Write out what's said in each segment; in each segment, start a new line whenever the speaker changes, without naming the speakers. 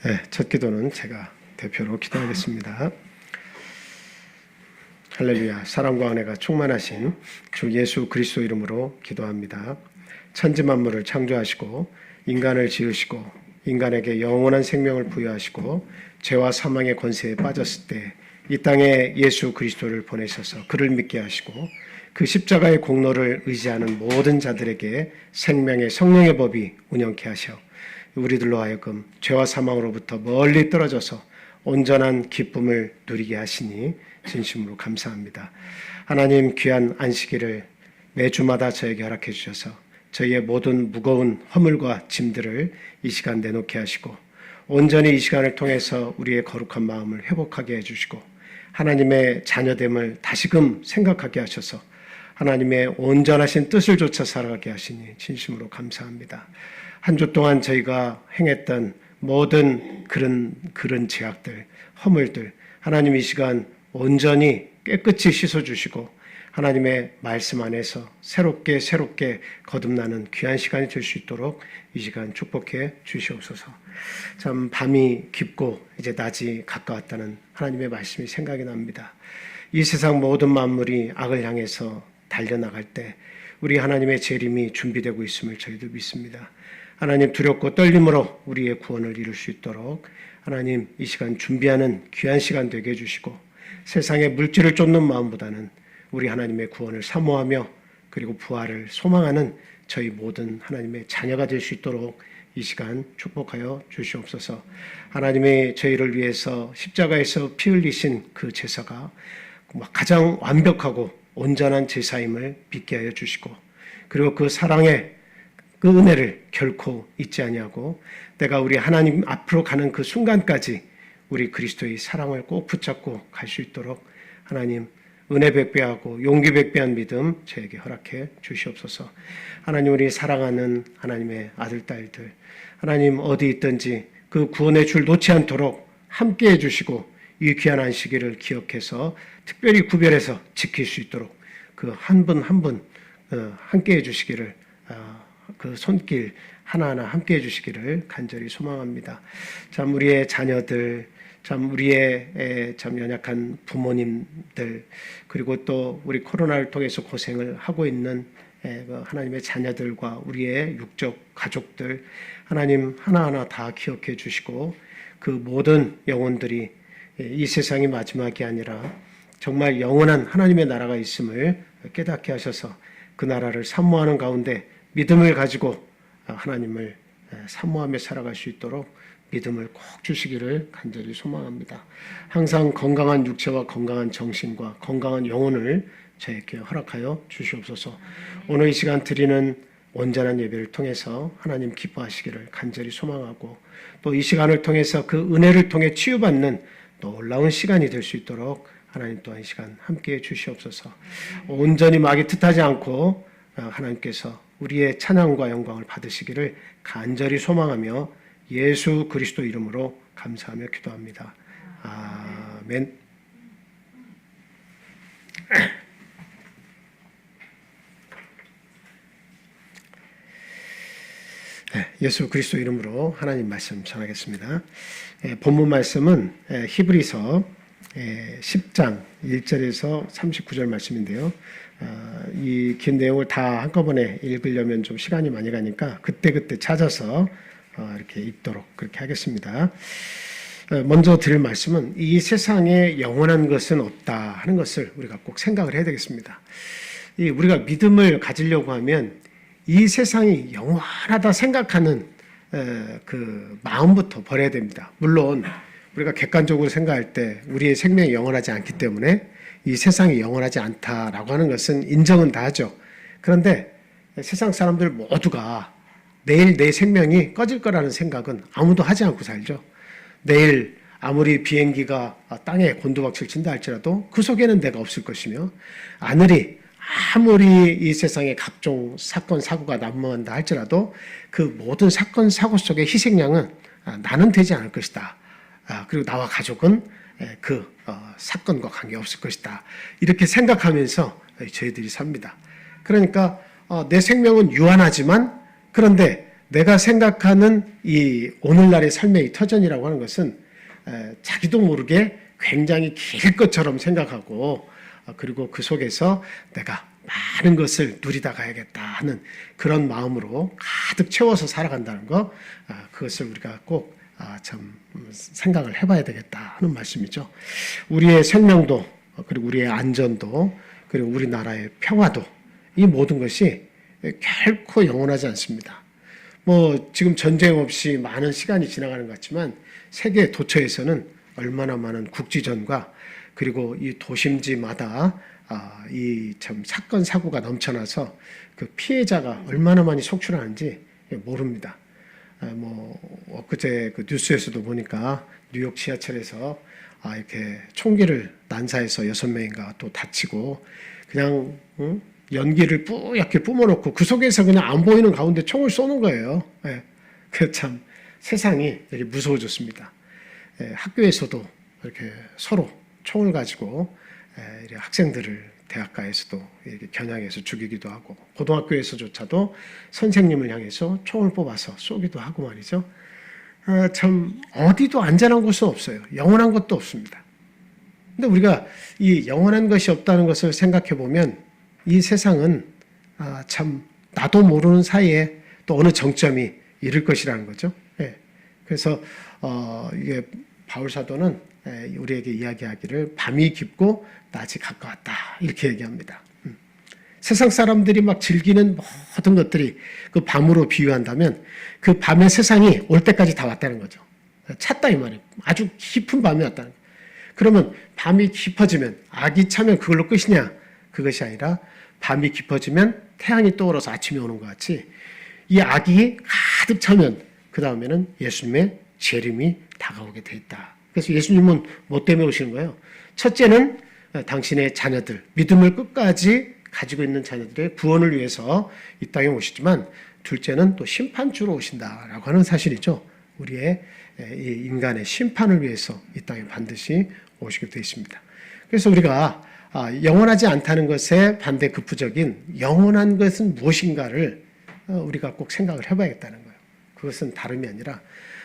네, 첫 기도는 제가 대표로 기도하겠습니다. 할렐루야. 사랑과 은혜가 충만하신 주 예수 그리스도 이름으로 기도합니다. 천지 만물을 창조하시고 인간을 지으시고 인간에게 영원한 생명을 부여하시고 죄와 사망의 권세에 빠졌을 때 이 땅에 예수 그리스도를 보내셔서 그를 믿게 하시고 그 십자가의 공로를 의지하는 모든 자들에게 생명의 성령의 법이 운영케 하셔 우리들로 하여금 죄와 사망으로부터 멀리 떨어져서 온전한 기쁨을 누리게 하시니 진심으로 감사합니다. 하나님 귀한 안식일을 매주마다 저에게 허락해 주셔서 저희의 모든 무거운 허물과 짐들을 이 시간 내놓게 하시고 온전히 이 시간을 통해서 우리의 거룩한 마음을 회복하게 해주시고 하나님의 자녀됨을 다시금 생각하게 하셔서 하나님의 온전하신 뜻을 좇아 살아가게 하시니 진심으로 감사합니다. 한 주 동안 저희가 행했던 모든 그런 죄악들, 허물들 하나님 이 시간 온전히 깨끗이 씻어주시고 하나님의 말씀 안에서 새롭게 거듭나는 귀한 시간이 될 수 있도록 이 시간 축복해 주시옵소서. 참 밤이 깊고 이제 낮이 가까웠다는 하나님의 말씀이 생각이 납니다. 이 세상 모든 만물이 악을 향해서 달려나갈 때 우리 하나님의 재림이 준비되고 있음을 저희도 믿습니다. 하나님 두렵고 떨림으로 우리의 구원을 이룰 수 있도록 하나님 이 시간 준비하는 귀한 시간 되게 해주시고 세상의 물질을 쫓는 마음보다는 우리 하나님의 구원을 사모하며 그리고 부활을 소망하는 저희 모든 하나님의 자녀가 될 수 있도록 이 시간 축복하여 주시옵소서. 하나님의 저희를 위해서 십자가에서 피 흘리신 그 제사가 가장 완벽하고 온전한 제사임을 믿게 하여 주시고 그리고 그 사랑의 그 은혜를 결코 잊지 아니하고 내가 우리 하나님 앞으로 가는 그 순간까지 우리 그리스도의 사랑을 꼭 붙잡고 갈 수 있도록 하나님 은혜 백배하고 용기 백배한 믿음 저에게 허락해 주시옵소서. 하나님 우리 사랑하는 하나님의 아들 딸들 하나님 어디 있든지 그 구원의 줄 놓지 않도록 함께해 주시고 이 귀한 안식일을 기억해서 특별히 구별해서 지킬 수 있도록 그 한 분 한 분 함께해 주시기를 그 손길 하나하나 함께해 주시기를 간절히 소망합니다. 참 우리의 자녀들 참 우리의 참 연약한 부모님들 그리고 또 우리 코로나를 통해서 고생을 하고 있는 하나님의 자녀들과 우리의 육적 가족들 하나님 하나하나 다 기억해 주시고 그 모든 영혼들이 이 세상이 마지막이 아니라 정말 영원한 하나님의 나라가 있음을 깨닫게 하셔서 그 나라를 사모하는 가운데 믿음을 가지고 하나님을 사모하며 살아갈 수 있도록 믿음을 꼭 주시기를 간절히 소망합니다. 항상 건강한 육체와 건강한 정신과 건강한 영혼을 저에게 허락하여 주시옵소서. 오늘 이 시간 드리는 온전한 예배를 통해서 하나님 기뻐하시기를 간절히 소망하고 또 이 시간을 통해서 그 은혜를 통해 치유받는 놀라운 시간이 될 수 있도록 하나님 또한 이 시간 함께해 주시옵소서. 온전히 마귀 뜻하지 않고 하나님께서 우리의 찬양과 영광을 받으시기를 간절히 소망하며 예수 그리스도 이름으로 감사하며 기도합니다. 아멘. 예수 그리스도 이름으로 하나님 말씀 전하겠습니다. 본문 말씀은 히브리서 10장 1절에서 39절 말씀인데요. 이 긴 내용을 다 한꺼번에 읽으려면 좀 시간이 많이 가니까 그때그때 찾아서 이렇게 읽도록 그렇게 하겠습니다. 먼저 드릴 말씀은 이 세상에 영원한 것은 없다 하는 것을 우리가 꼭 생각을 해야 되겠습니다. 우리가 믿음을 가지려고 하면 이 세상이 영원하다 생각하는 그 마음부터 버려야 됩니다. 물론 우리가 객관적으로 생각할 때 우리의 생명이 영원하지 않기 때문에 이 세상이 영원하지 않다라고 하는 것은 인정은 다 하죠. 그런데 세상 사람들 모두가 내일 내 생명이 꺼질 거라는 생각은 아무도 하지 않고 살죠. 내일 아무리 비행기가 땅에 곤두박질 친다 할지라도 그 속에는 내가 없을 것이며 하늘이 아무리 이 세상에 각종 사건 사고가 난무한다 할지라도 그 모든 사건 사고 속의 희생양은 나는 되지 않을 것이다. 그리고 나와 가족은 그 사건과 관계없을 것이다. 이렇게 생각하면서 저희들이 삽니다. 그러니까 내 생명은 유한하지만 그런데 내가 생각하는 이 오늘날의 삶의 이 터전이라고 하는 것은 자기도 모르게 굉장히 길 것처럼 생각하고 그리고 그 속에서 내가 많은 것을 누리다 가야겠다 하는 그런 마음으로 가득 채워서 살아간다는 거, 그것을 우리가 꼭 참 생각을 해봐야 되겠다 하는 말씀이죠. 우리의 생명도 그리고 우리의 안전도 그리고 우리나라의 평화도 이 모든 것이 결코 영원하지 않습니다. 뭐 지금 전쟁 없이 많은 시간이 지나가는 것 같지만 세계 도처에서는 얼마나 많은 국지전과 그리고 이 도심지마다 이 참 사건 사고가 넘쳐나서 그 피해자가 얼마나 많이 속출하는지 모릅니다. 뭐 엊그제 그 뉴스에서도 보니까 뉴욕 지하철에서 이렇게 총기를 난사해서 6명인가 또 다치고 그냥 연기를 뿌옇게 뿜어놓고 그 속에서 그냥 안 보이는 가운데 총을 쏘는 거예요. 그 참 세상이 되게 무서워졌습니다. 학교에서도 이렇게 서로 총을 가지고 이렇게 학생들을 대학가에서도 이렇게 겨냥해서 죽이기도 하고 고등학교에서조차도 선생님을 향해서 총을 뽑아서 쏘기도 하고 말이죠. 참 어디도 안전한 곳은 없어요. 영원한 것도 없습니다. 근데 우리가 이 영원한 것이 없다는 것을 생각해 보면 이 세상은 참 나도 모르는 사이에 또 어느 정점이 이를 것이라는 거죠. 그래서 이게 바울 사도는 우리에게 이야기하기를 밤이 깊고 낮이 가까웠다 이렇게 얘기합니다. 세상 사람들이 막 즐기는 모든 것들이 그 밤으로 비유한다면 그 밤의 세상이 올 때까지 다 왔다는 거죠. 찼다 이 말이에요. 아주 깊은 밤이 왔다는 거예요. 그러면 밤이 깊어지면 악이 차면 그걸로 끝이냐? 그것이 아니라 밤이 깊어지면 태양이 떠오르서 아침이 오는 것 같이 이 악이 가득 차면 그 다음에는 예수님의 재림이 다가오게 돼 있다. 그래서 예수님은 뭐 때문에 오시는 거예요? 첫째는 당신의 자녀들, 믿음을 끝까지 가지고 있는 자녀들의 구원을 위해서 이 땅에 오시지만 둘째는 또 심판주로 오신다라고 하는 사실이죠. 우리의 이 인간의 심판을 위해서 이 땅에 반드시 오시게 되어 있습니다. 그래서 우리가 영원하지 않다는 것에 반대 급부적인 영원한 것은 무엇인가를 우리가 꼭 생각을 해봐야겠다는 거예요. 그것은 다름이 아니라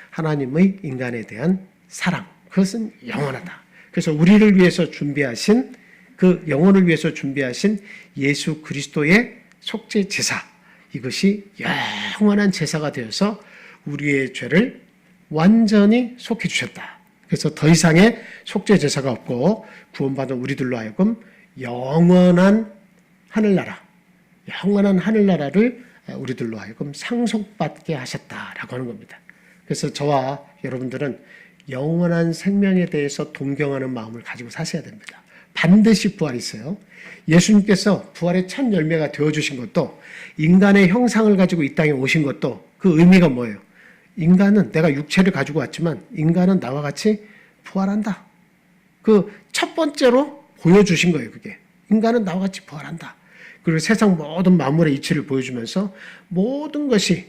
하나님의 인간에 대한 사랑, 그것은 영원하다. 그래서 우리를 위해서 준비하신 그 영혼을 위해서 준비하신 예수 그리스도의 속죄 제사, 이것이 영원한 제사가 되어서 우리의 죄를 완전히 속해 주셨다. 그래서 더 이상의 속죄 제사가 없고 구원받은 우리들로 하여금 영원한 하늘나라, 영원한 하늘나라를 우리들로 하여금 상속받게 하셨다라고 하는 겁니다. 그래서 저와 여러분들은 영원한 생명에 대해서 동경하는 마음을 가지고 사셔야 됩니다. 반드시 부활이 있어요. 예수님께서 부활의 첫 열매가 되어주신 것도 인간의 형상을 가지고 이 땅에 오신 것도 그 의미가 뭐예요? 인간은 내가 육체를 가지고 왔지만 인간은 나와 같이 부활한다. 그 첫 번째로 보여주신 거예요. 그게 인간은 나와 같이 부활한다. 그리고 세상 모든 만물의 이치를 보여주면서 모든 것이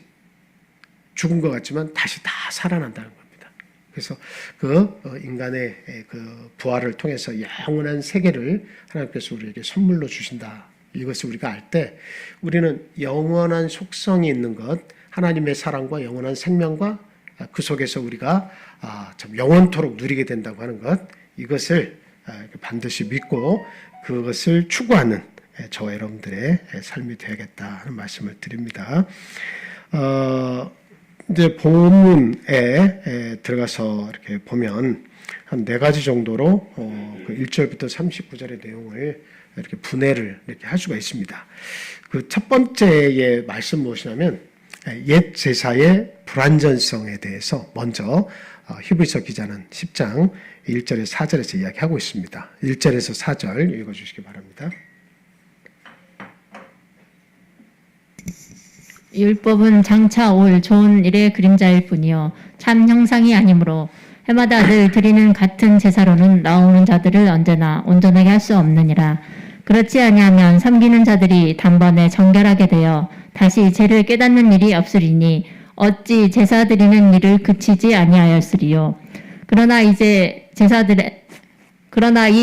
죽은 것 같지만 다시 다 살아난다는 겁니다. 그래서 그 인간의 그 부활을 통해서 영원한 세계를 하나님께서 우리에게 선물로 주신다. 이것을 우리가 알 때 우리는 영원한 속성이 있는 것, 하나님의 사랑과 영원한 생명과 그 속에서 우리가 참 영원토록 누리게 된다고 하는 것, 이것을 반드시 믿고 그것을 추구하는 저와 여러분들의 삶이 되야겠다 하는 말씀을 드립니다. 이제 본문에 들어가서 이렇게 보면 한 4가지 정도로 그 1절부터 39절의 내용을 이렇게 분해를 이렇게 할 수가 있습니다. 그 첫 번째의 말씀 무엇이냐면 옛 제사의 불완전성에 대해서 먼저 히브리서 기자는 10장 1절에서 4절에서 이야기하고 있습니다. 1절에서 4절 읽어주시기 바랍니다.
율법은 장차 올 좋은 일의 그림자일 뿐이요 참 형상이 아니므로 해마다 늘 드리는 같은 제사로는 나오는 자들을 언제나 온전하게 할 수 없느니라. 그렇지 아니하면 섬기는 자들이 단번에 정결하게 되어 다시 죄를 깨닫는 일이 없으리니 어찌 제사 드리는 일을 그치지 아니하였으리요. 그러나 이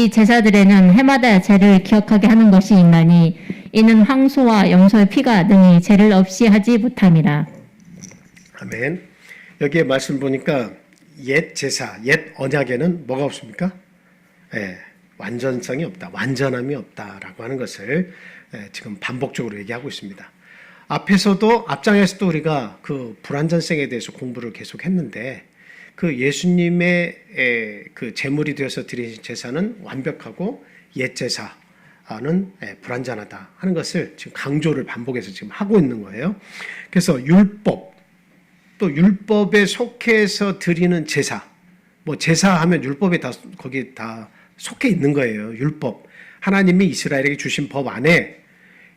제사들에는 해마다 죄를 기억하게 하는 것이 있나니 이는 황소와 염소의 피가 능히 죄를 없이 하지 못함이라.
아멘. 여기에 말씀 보니까 옛 제사, 옛 언약에는 뭐가 없습니까? 예, 완전성이 없다, 완전함이 없다라고 하는 것을 지금 반복적으로 얘기하고 있습니다. 앞장에서도 우리가 그 불완전성에 대해서 공부를 계속 했는데, 그 예수님의 그 제물이 되어서 드리신 제사는 완벽하고 옛 제사는 불완전하다 하는 것을 지금 강조를 반복해서 지금 하고 있는 거예요. 그래서 율법, 또 율법에 속해서 드리는 제사, 뭐 제사하면 율법에 거기 다 속해 있는 거예요. 율법, 하나님이 이스라엘에게 주신 법 안에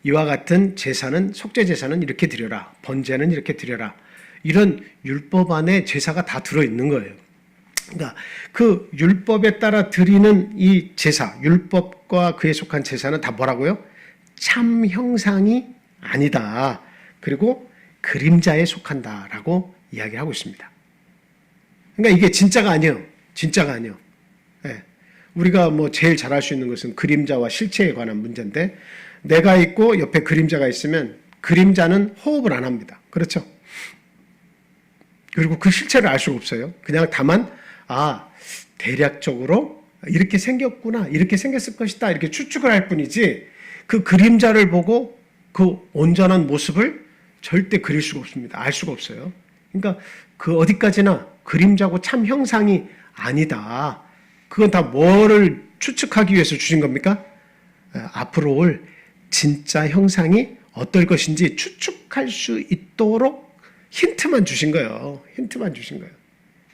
이와 같은 제사는, 속죄 제사는 이렇게 드려라, 번제는 이렇게 드려라, 이런 율법 안에 제사가 다 들어있는 거예요. 그러니까 그 율법에 따라 드리는 이 제사, 율법과 그에 속한 제사는 다 뭐라고요? 참 형상이 아니다, 그리고 그림자에 속한다라고 이야기를 하고 있습니다. 그러니까 이게 진짜가 아니에요. 진짜가 아니에요. 네. 우리가 뭐 제일 잘할 수 있는 것은 그림자와 실체에 관한 문제인데, 내가 있고 옆에 그림자가 있으면 그림자는 호흡을 안 합니다. 그렇죠? 그리고 그 실체를 알 수가 없어요. 그냥 다만 대략적으로 이렇게 생겼구나, 이렇게 생겼을 것이다, 이렇게 추측을 할 뿐이지, 그 그림자를 보고 그 온전한 모습을 절대 그릴 수가 없습니다. 알 수가 없어요. 그러니까 그 어디까지나 그림자고 참 형상이 아니다. 그건 다 뭐를 추측하기 위해서 주신 겁니까? 앞으로 올 진짜 형상이 어떨 것인지 추측할 수 있도록 힌트만 주신 거예요. 힌트만 주신 거예요.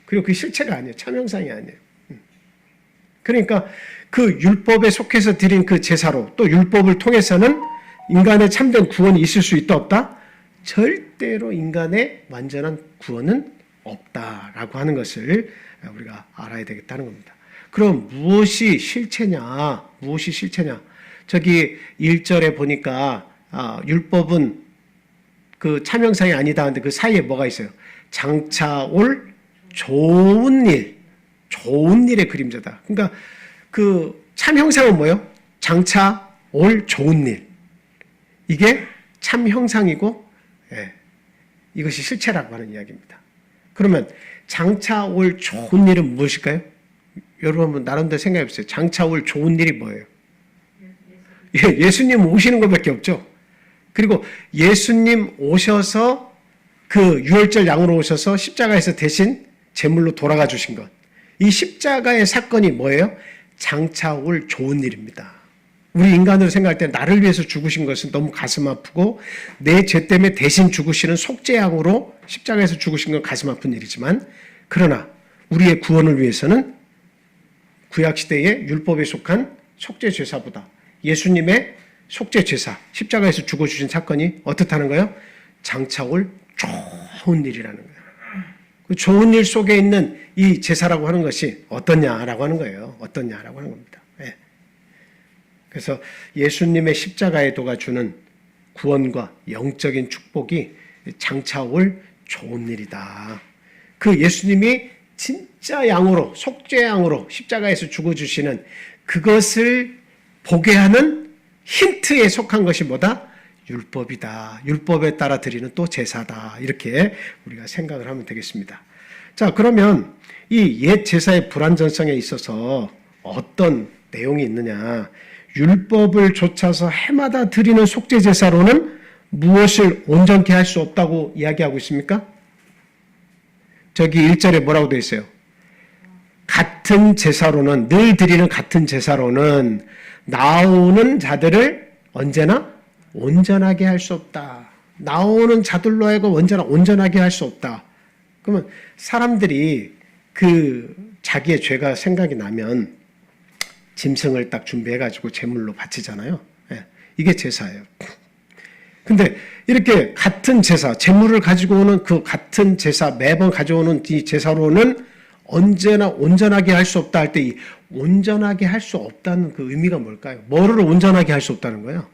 그리고 그 실체가 아니에요. 참 형상이 아니에요. 그러니까 그 율법에 속해서 드린 그 제사로, 또 율법을 통해서는 인간의 참된 구원이 있을 수 있다, 없다? 절대로 인간의 완전한 구원은 없다라고 하는 것을 우리가 알아야 되겠다는 겁니다. 그럼 무엇이 실체냐? 무엇이 실체냐? 저기 1절에 보니까 율법은 그 참형상이 아니다 하는데 그 사이에 뭐가 있어요? 장차 올 좋은 일, 좋은 일의 그림자다. 그러니까 그 참형상은 뭐예요? 장차 올 좋은 일. 이게 참형상이고, 이것이 실체라고 하는 이야기입니다. 그러면 장차 올 좋은 일은 무엇일까요? 여러분 한번 나름대로 생각해 보세요. 장차 올 좋은 일이 뭐예요? 예수님 오시는 것밖에 없죠. 그리고 예수님 오셔서 그 유월절 양으로 오셔서 십자가에서 대신 제물로 돌아가 주신 것. 이 십자가의 사건이 뭐예요? 장차 올 좋은 일입니다. 우리 인간으로 생각할 때 나를 위해서 죽으신 것은 너무 가슴 아프고, 내 죄 때문에 대신 죽으시는 속죄양으로 십자가에서 죽으신 건 가슴 아픈 일이지만, 그러나 우리의 구원을 위해서는 구약시대의 율법에 속한 속죄제사보다 예수님의 속죄제사, 십자가에서 죽어주신 사건이 어떻다는 거예요? 장차 올 좋은 일이라는 거예요. 그 좋은 일 속에 있는 이 제사라고 하는 것이 어떠냐라고 하는 거예요. 어떠냐라고 하는 겁니다. 그래서 예수님의 십자가의 도가 주는 구원과 영적인 축복이 장차 올 좋은 일이다. 그 예수님이 진짜 양으로, 속죄양으로 십자가에서 죽어주시는 그것을 보게 하는 힌트에 속한 것이 뭐다? 율법이다. 율법에 따라 드리는 또 제사다. 이렇게 우리가 생각을 하면 되겠습니다. 자, 그러면 이 옛 제사의 불완전성에 있어서 어떤 내용이 있느냐? 율법을 좇아서 해마다 드리는 속죄 제사로는 무엇을 온전케 할 수 없다고 이야기하고 있습니까? 저기 1절에 뭐라고 되어 있어요? 같은 제사로는, 늘 드리는 같은 제사로는 나오는 자들을 언제나 온전하게 할 수 없다. 나오는 자들로 하여금 언제나 온전하게 할 수 없다. 그러면 사람들이 그 자기의 죄가 생각이 나면 짐승을 딱 준비해가지고 제물로 바치잖아요. 이게 제사예요. 근데 이렇게 같은 제사, 제물을 가지고 오는 그 같은 제사, 매번 가져오는 이 제사로는 언제나 온전하게 할 수 없다 할 때 이 온전하게 할 수 없다는 그 의미가 뭘까요? 뭐를 온전하게 할 수 없다는 거예요?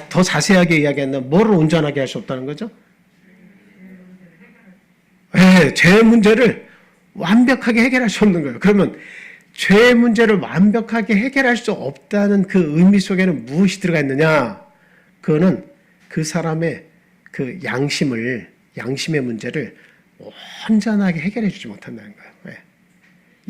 더 자세하게 이야기한다면 뭐를 온전하게 할 수 없다는 거죠? 죄 문제를 완벽하게 해결할 수 없는 거예요. 그러면 죄 문제를 완벽하게 해결할 수 없다는 그 의미 속에는 무엇이 들어가 있느냐? 그거는 그 사람의 그 양심을 양심의 문제를 온전하게 해결해 주지 못한다는 거예요. 예.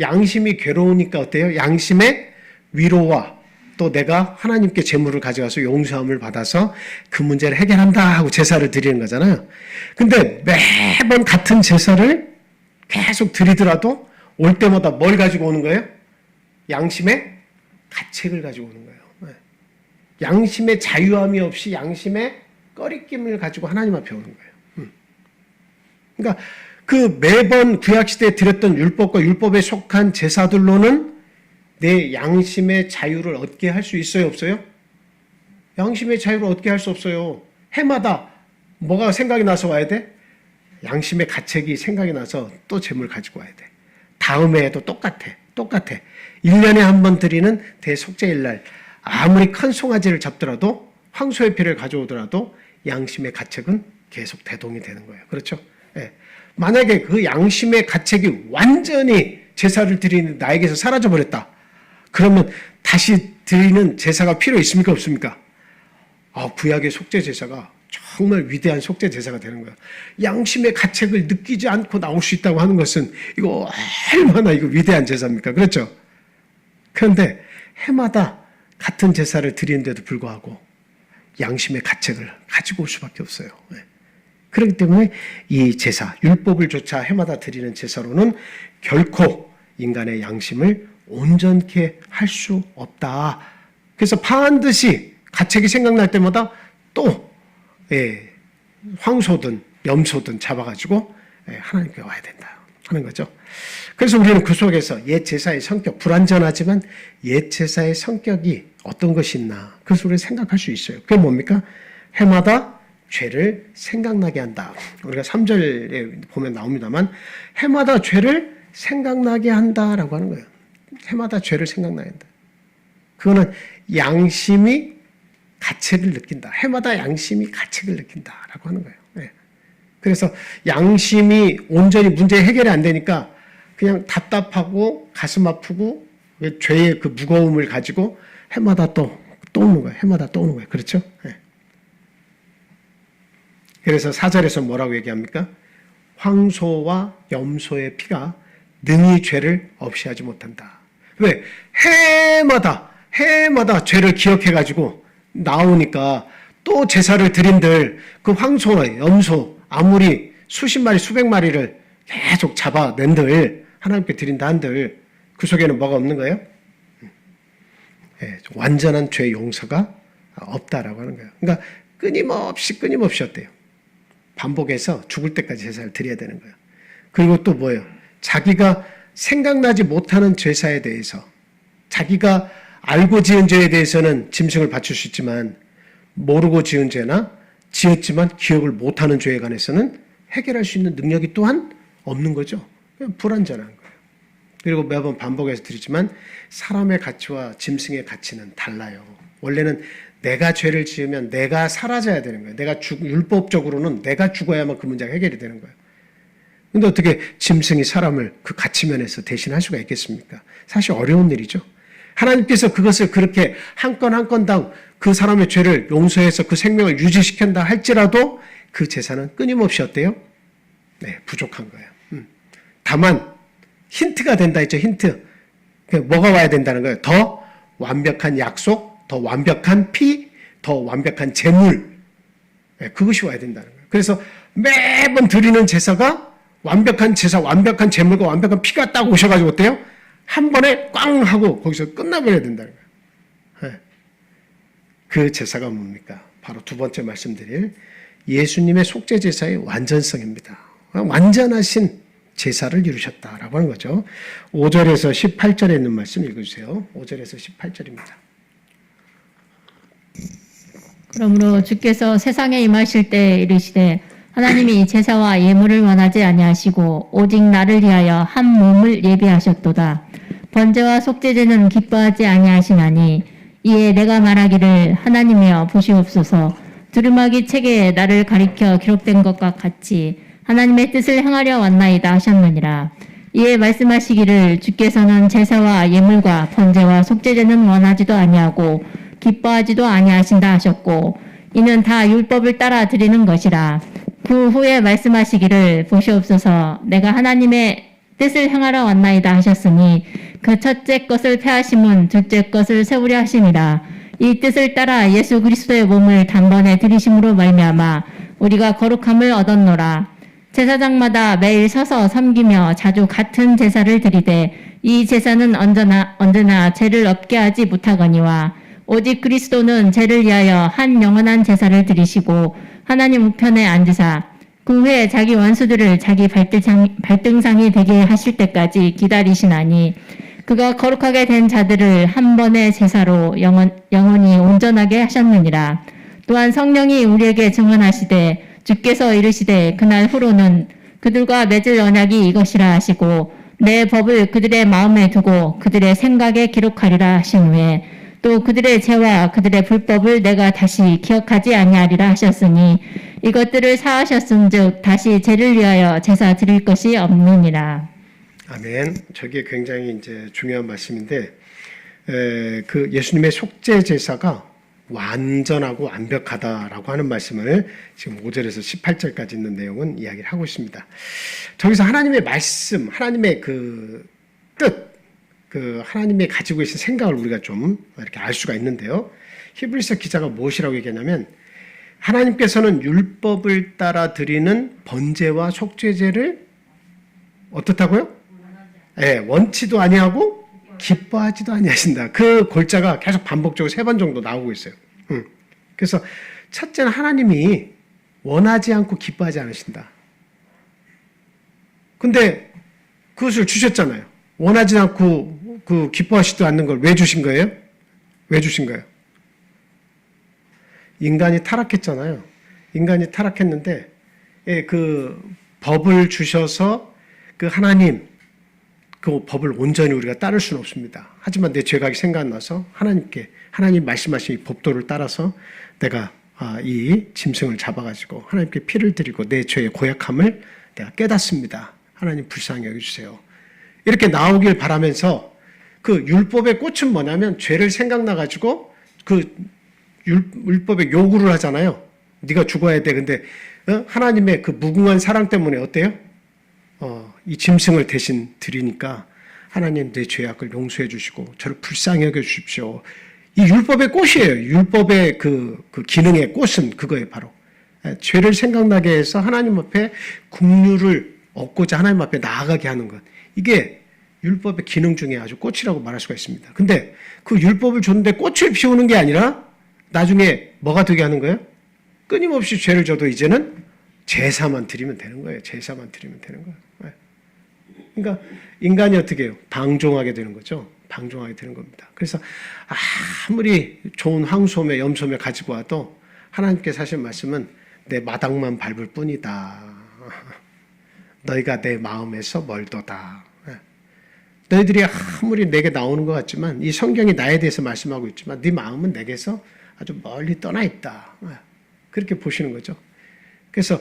양심이 괴로우니까 어때요? 양심의 위로와 또 내가 하나님께 제물을 가져가서 용서함을 받아서 그 문제를 해결한다 하고 제사를 드리는 거잖아요. 근데 매번 같은 제사를 계속 드리더라도 올 때마다 뭘 가지고 오는 거예요? 양심의 가책을 가지고 오는 거예요. 네. 양심의 자유함이 없이 양심의 꺼리낌을 가지고 하나님 앞에 오는 거예요. 그러니까 그 매번 구약시대에 드렸던 율법과 율법에 속한 제사들로는 내 양심의 자유를 얻게 할 수 있어요, 없어요? 양심의 자유를 얻게 할 수 없어요. 해마다 뭐가 생각이 나서 와야 돼? 양심의 가책이 생각이 나서 또 제물 가지고 와야 돼. 다음 해에도 똑같아. 1년에 한 번 드리는 대속죄일날 아무리 큰 송아지를 잡더라도 황소의 피를 가져오더라도 양심의 가책은 계속 대동이 되는 거예요. 그렇죠? 예. 만약에 그 양심의 가책이 완전히 제사를 드리는 나에게서 사라져버렸다. 그러면 다시 드리는 제사가 필요 있습니까? 없습니까? 구약의 속죄 제사가 정말 위대한 속죄 제사가 되는 거예요. 양심의 가책을 느끼지 않고 나올 수 있다고 하는 것은 이거 얼마나 이거 위대한 제사입니까? 그렇죠? 그런데 해마다 같은 제사를 드리는데도 불구하고 양심의 가책을 가지고 올 수밖에 없어요. 그렇기 때문에 이 제사, 율법을 조차 해마다 드리는 제사로는 결코 인간의 양심을 온전케 할 수 없다. 그래서 반드시 가책이 생각날 때마다 또 황소든 염소든 잡아가지고 하나님께 와야 된다 하는 거죠. 그래서 우리는 그 속에서 옛 제사의 성격, 불완전하지만 옛 제사의 성격이 어떤 것이 있나 그래서 우리는 생각할 수 있어요. 그게 뭡니까? 해마다 죄를 생각나게 한다. 우리가 3절에 보면 나옵니다만 해마다 죄를 생각나게 한다라고 하는 거예요. 해마다 죄를 생각나게 한다. 그거는 양심이 가책을 느낀다. 해마다 양심이 가책을 느낀다라고 하는 거예요. 네. 그래서 양심이 온전히 문제 해결이 안 되니까 그냥 답답하고 가슴 아프고 죄의 그 무거움을 가지고 해마다 또 오는 거예요. 해마다 또 오는 거예요. 그렇죠? 네. 그래서 4절에서 뭐라고 얘기합니까? 황소와 염소의 피가 능히 죄를 없이 하지 못한다. 왜? 해마다 죄를 기억해가지고 나오니까 또 제사를 드린들 그 황소나 염소 아무리 수십 마리 수백 마리를 계속 잡아낸들 하나님께 드린다 한들 그 속에는 뭐가 없는 거예요? 완전한 죄 용서가 없다라고 하는 거예요. 그러니까 끊임없이 어때요? 반복해서 죽을 때까지 제사를 드려야 되는 거예요. 그리고 또 뭐예요? 자기가 생각나지 못하는 제사에 대해서 자기가 알고 지은 죄에 대해서는 짐승을 바칠 수 있지만 모르고 지은 죄나 지었지만 기억을 못하는 죄에 관해서는 해결할 수 있는 능력이 또한 없는 거죠. 그냥 불완전한 거예요. 그리고 매번 반복해서 드리지만 사람의 가치와 짐승의 가치는 달라요. 원래는 내가 죄를 지으면 내가 사라져야 되는 거예요. 율법적으로는 내가 죽어야만 그 문제가 해결이 되는 거예요. 근데 어떻게 짐승이 사람을 그 가치면에서 대신할 수가 있겠습니까? 사실 어려운 일이죠. 하나님께서 그것을 그렇게 한 건 한 건당 그 사람의 죄를 용서해서 그 생명을 유지시킨다 할지라도 그 제사는 끊임없이 어때요? 부족한 거예요. 다만 힌트가 된다 했죠. 힌트. 뭐가 와야 된다는 거예요? 더 완벽한 약속, 더 완벽한 피, 더 완벽한 제물. 그것이 와야 된다는 거예요. 그래서 매번 드리는 제사가 완벽한 제사, 완벽한 제물과 완벽한 피가 딱 오셔가지고 어때요? 한 번에 꽝 하고 거기서 끝나버려야 된다는 거예요. 그 제사가 뭡니까? 바로 두 번째 말씀드릴 예수님의 속죄 제사의 완전성입니다. 완전하신 제사를 이루셨다라고 하는 거죠. 5절에서 18절에 있는 말씀 읽어주세요. 5절에서 18절입니다.
그러므로 주께서 세상에 임하실 때 이르시되 하나님이 제사와 예물을 원하지 아니하시고 오직 나를 위하여 한 몸을 예비하셨도다. 번제와 속죄제는 기뻐하지 아니하시나니 이에 내가 말하기를 하나님이여 보시옵소서. 두루마기 책에 나를 가리켜 기록된 것과 같이 하나님의 뜻을 행하려 왔나이다 하셨느니라. 이에 말씀하시기를 주께서는 제사와 예물과 번제와 속죄제는 원하지도 아니하고 기뻐하지도 아니하신다 하셨고 이는 다 율법을 따라 드리는 것이라. 그 후에 말씀하시기를 보시옵소서 내가 하나님의 뜻을 행하러 왔나이다 하셨으니 그 첫째 것을 폐하심은 둘째 것을 세우려 하심이라. 이 뜻을 따라 예수 그리스도의 몸을 단번에 들이심으로 말미암아 우리가 거룩함을 얻었노라. 제사장마다 매일 서서 섬기며 자주 같은 제사를 드리되 이 제사는 언제나 죄를 없게 하지 못하거니와 오직 그리스도는 죄를 위하여 한 영원한 제사를 드리시고 하나님 우편에 앉으사 그 후에 자기 원수들을 자기 발등상이 되게 하실 때까지 기다리시나니 그가 거룩하게 된 자들을 한 번의 제사로 영원히 온전하게 하셨느니라. 또한 성령이 우리에게 증언하시되 주께서 이르시되 그날 후로는 그들과 맺을 언약이 이것이라 하시고 내 법을 그들의 마음에 두고 그들의 생각에 기록하리라 하신 후에 또 그들의 죄와 그들의 불법을 내가 다시 기억하지 아니하리라 하셨으니 이것들을 사하셨은즉 다시 죄를 위하여 제사 드릴 것이 없느니라.
아멘. 저게 굉장히 이제 중요한 말씀인데, 그 예수님의 속죄 제사가 완전하고 완벽하다라고 하는 말씀을 지금 5절에서 18절까지 있는 내용은 이야기를 하고 있습니다. 저기서 하나님의 말씀, 하나님의 그 뜻, 그 하나님의 가지고 계신 생각을 우리가 좀 이렇게 알 수가 있는데요. 히브리서 기자가 무엇이라고 얘기하냐면 하나님께서는 율법을 따라 드리는 번제와 속죄제를 어떻다고요? 원치도 아니하고 기뻐하지도 아니하신다. 그 골자가 계속 반복적으로 3번 정도 나오고 있어요. 그래서 첫째는 하나님이 원하지 않고 기뻐하지 않으신다. 근데 그것을 주셨잖아요. 원하지 않고 그 기뻐하지도 않는 걸 왜 주신 거예요? 왜 주신 거예요? 인간이 타락했잖아요. 인간이 타락했는데 그 법을 주셔서 그 하나님 그 법을 온전히 우리가 따를 수는 없습니다. 하지만 내 죄각이 생각나서 하나님 말씀하신 이 법도를 따라서 내가 이 짐승을 잡아가지고 하나님께 피를 드리고 내 죄의 고약함을 내가 깨닫습니다. 하나님 불쌍히 여겨주세요. 이렇게 나오길 바라면서 그 율법의 꽃은 뭐냐면 죄를 생각나가지고 그 율법에 요구를 하잖아요. 네가 죽어야 돼. 근데 하나님의 그 무궁한 사랑 때문에 어때요? 이 짐승을 대신 드리니까 하나님 내 죄악을 용서해 주시고 저를 불쌍히 여겨 주십시오. 이 율법의 꽃이에요. 율법의 그 기능의 꽃은 그거예요. 바로 죄를 생각나게 해서 하나님 앞에 긍휼을 얻고자 하나님 앞에 나아가게 하는 것. 이게 율법의 기능 중에 아주 꽃이라고 말할 수가 있습니다. 근데 그 율법을 줬는데 꽃을 피우는 게 아니라 나중에 뭐가 되게 하는 거예요? 끊임없이 죄를 져도 이제는 제사만 드리면 되는 거예요. 제사만 드리면 되는 거예요. 그러니까 인간이 어떻게 해요? 방종하게 되는 거죠. 방종하게 되는 겁니다. 그래서 아무리 좋은 황소매, 염소매 가지고 와도 하나님께 하신 말씀은 내 마당만 밟을 뿐이다. 너희가 내 마음에서 멀도다. 너희들이 아무리 내게 나오는 것 같지만 이 성경이 나에 대해서 말씀하고 있지만 네 마음은 내게서 아주 멀리 떠나 있다. 그렇게 보시는 거죠. 그래서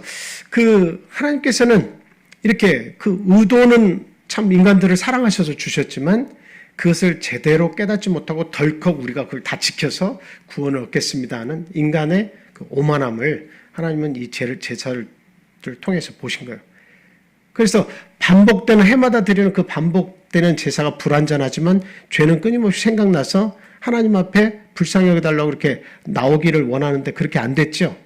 그 하나님께서는 이렇게 그 의도는 참 인간들을 사랑하셔서 주셨지만 그것을 제대로 깨닫지 못하고 덜컥 우리가 그걸 다 지켜서 구원을 얻겠습니다 하는 인간의 그 오만함을 하나님은 이 제사를 통해서 보신 거예요. 그래서 반복되는 해마다 드리는 그 반복되는 제사가 불완전하지만 죄는 끊임없이 생각나서 하나님 앞에 불쌍히 여겨달라고 그렇게 나오기를 원하는데 그렇게 안 됐죠.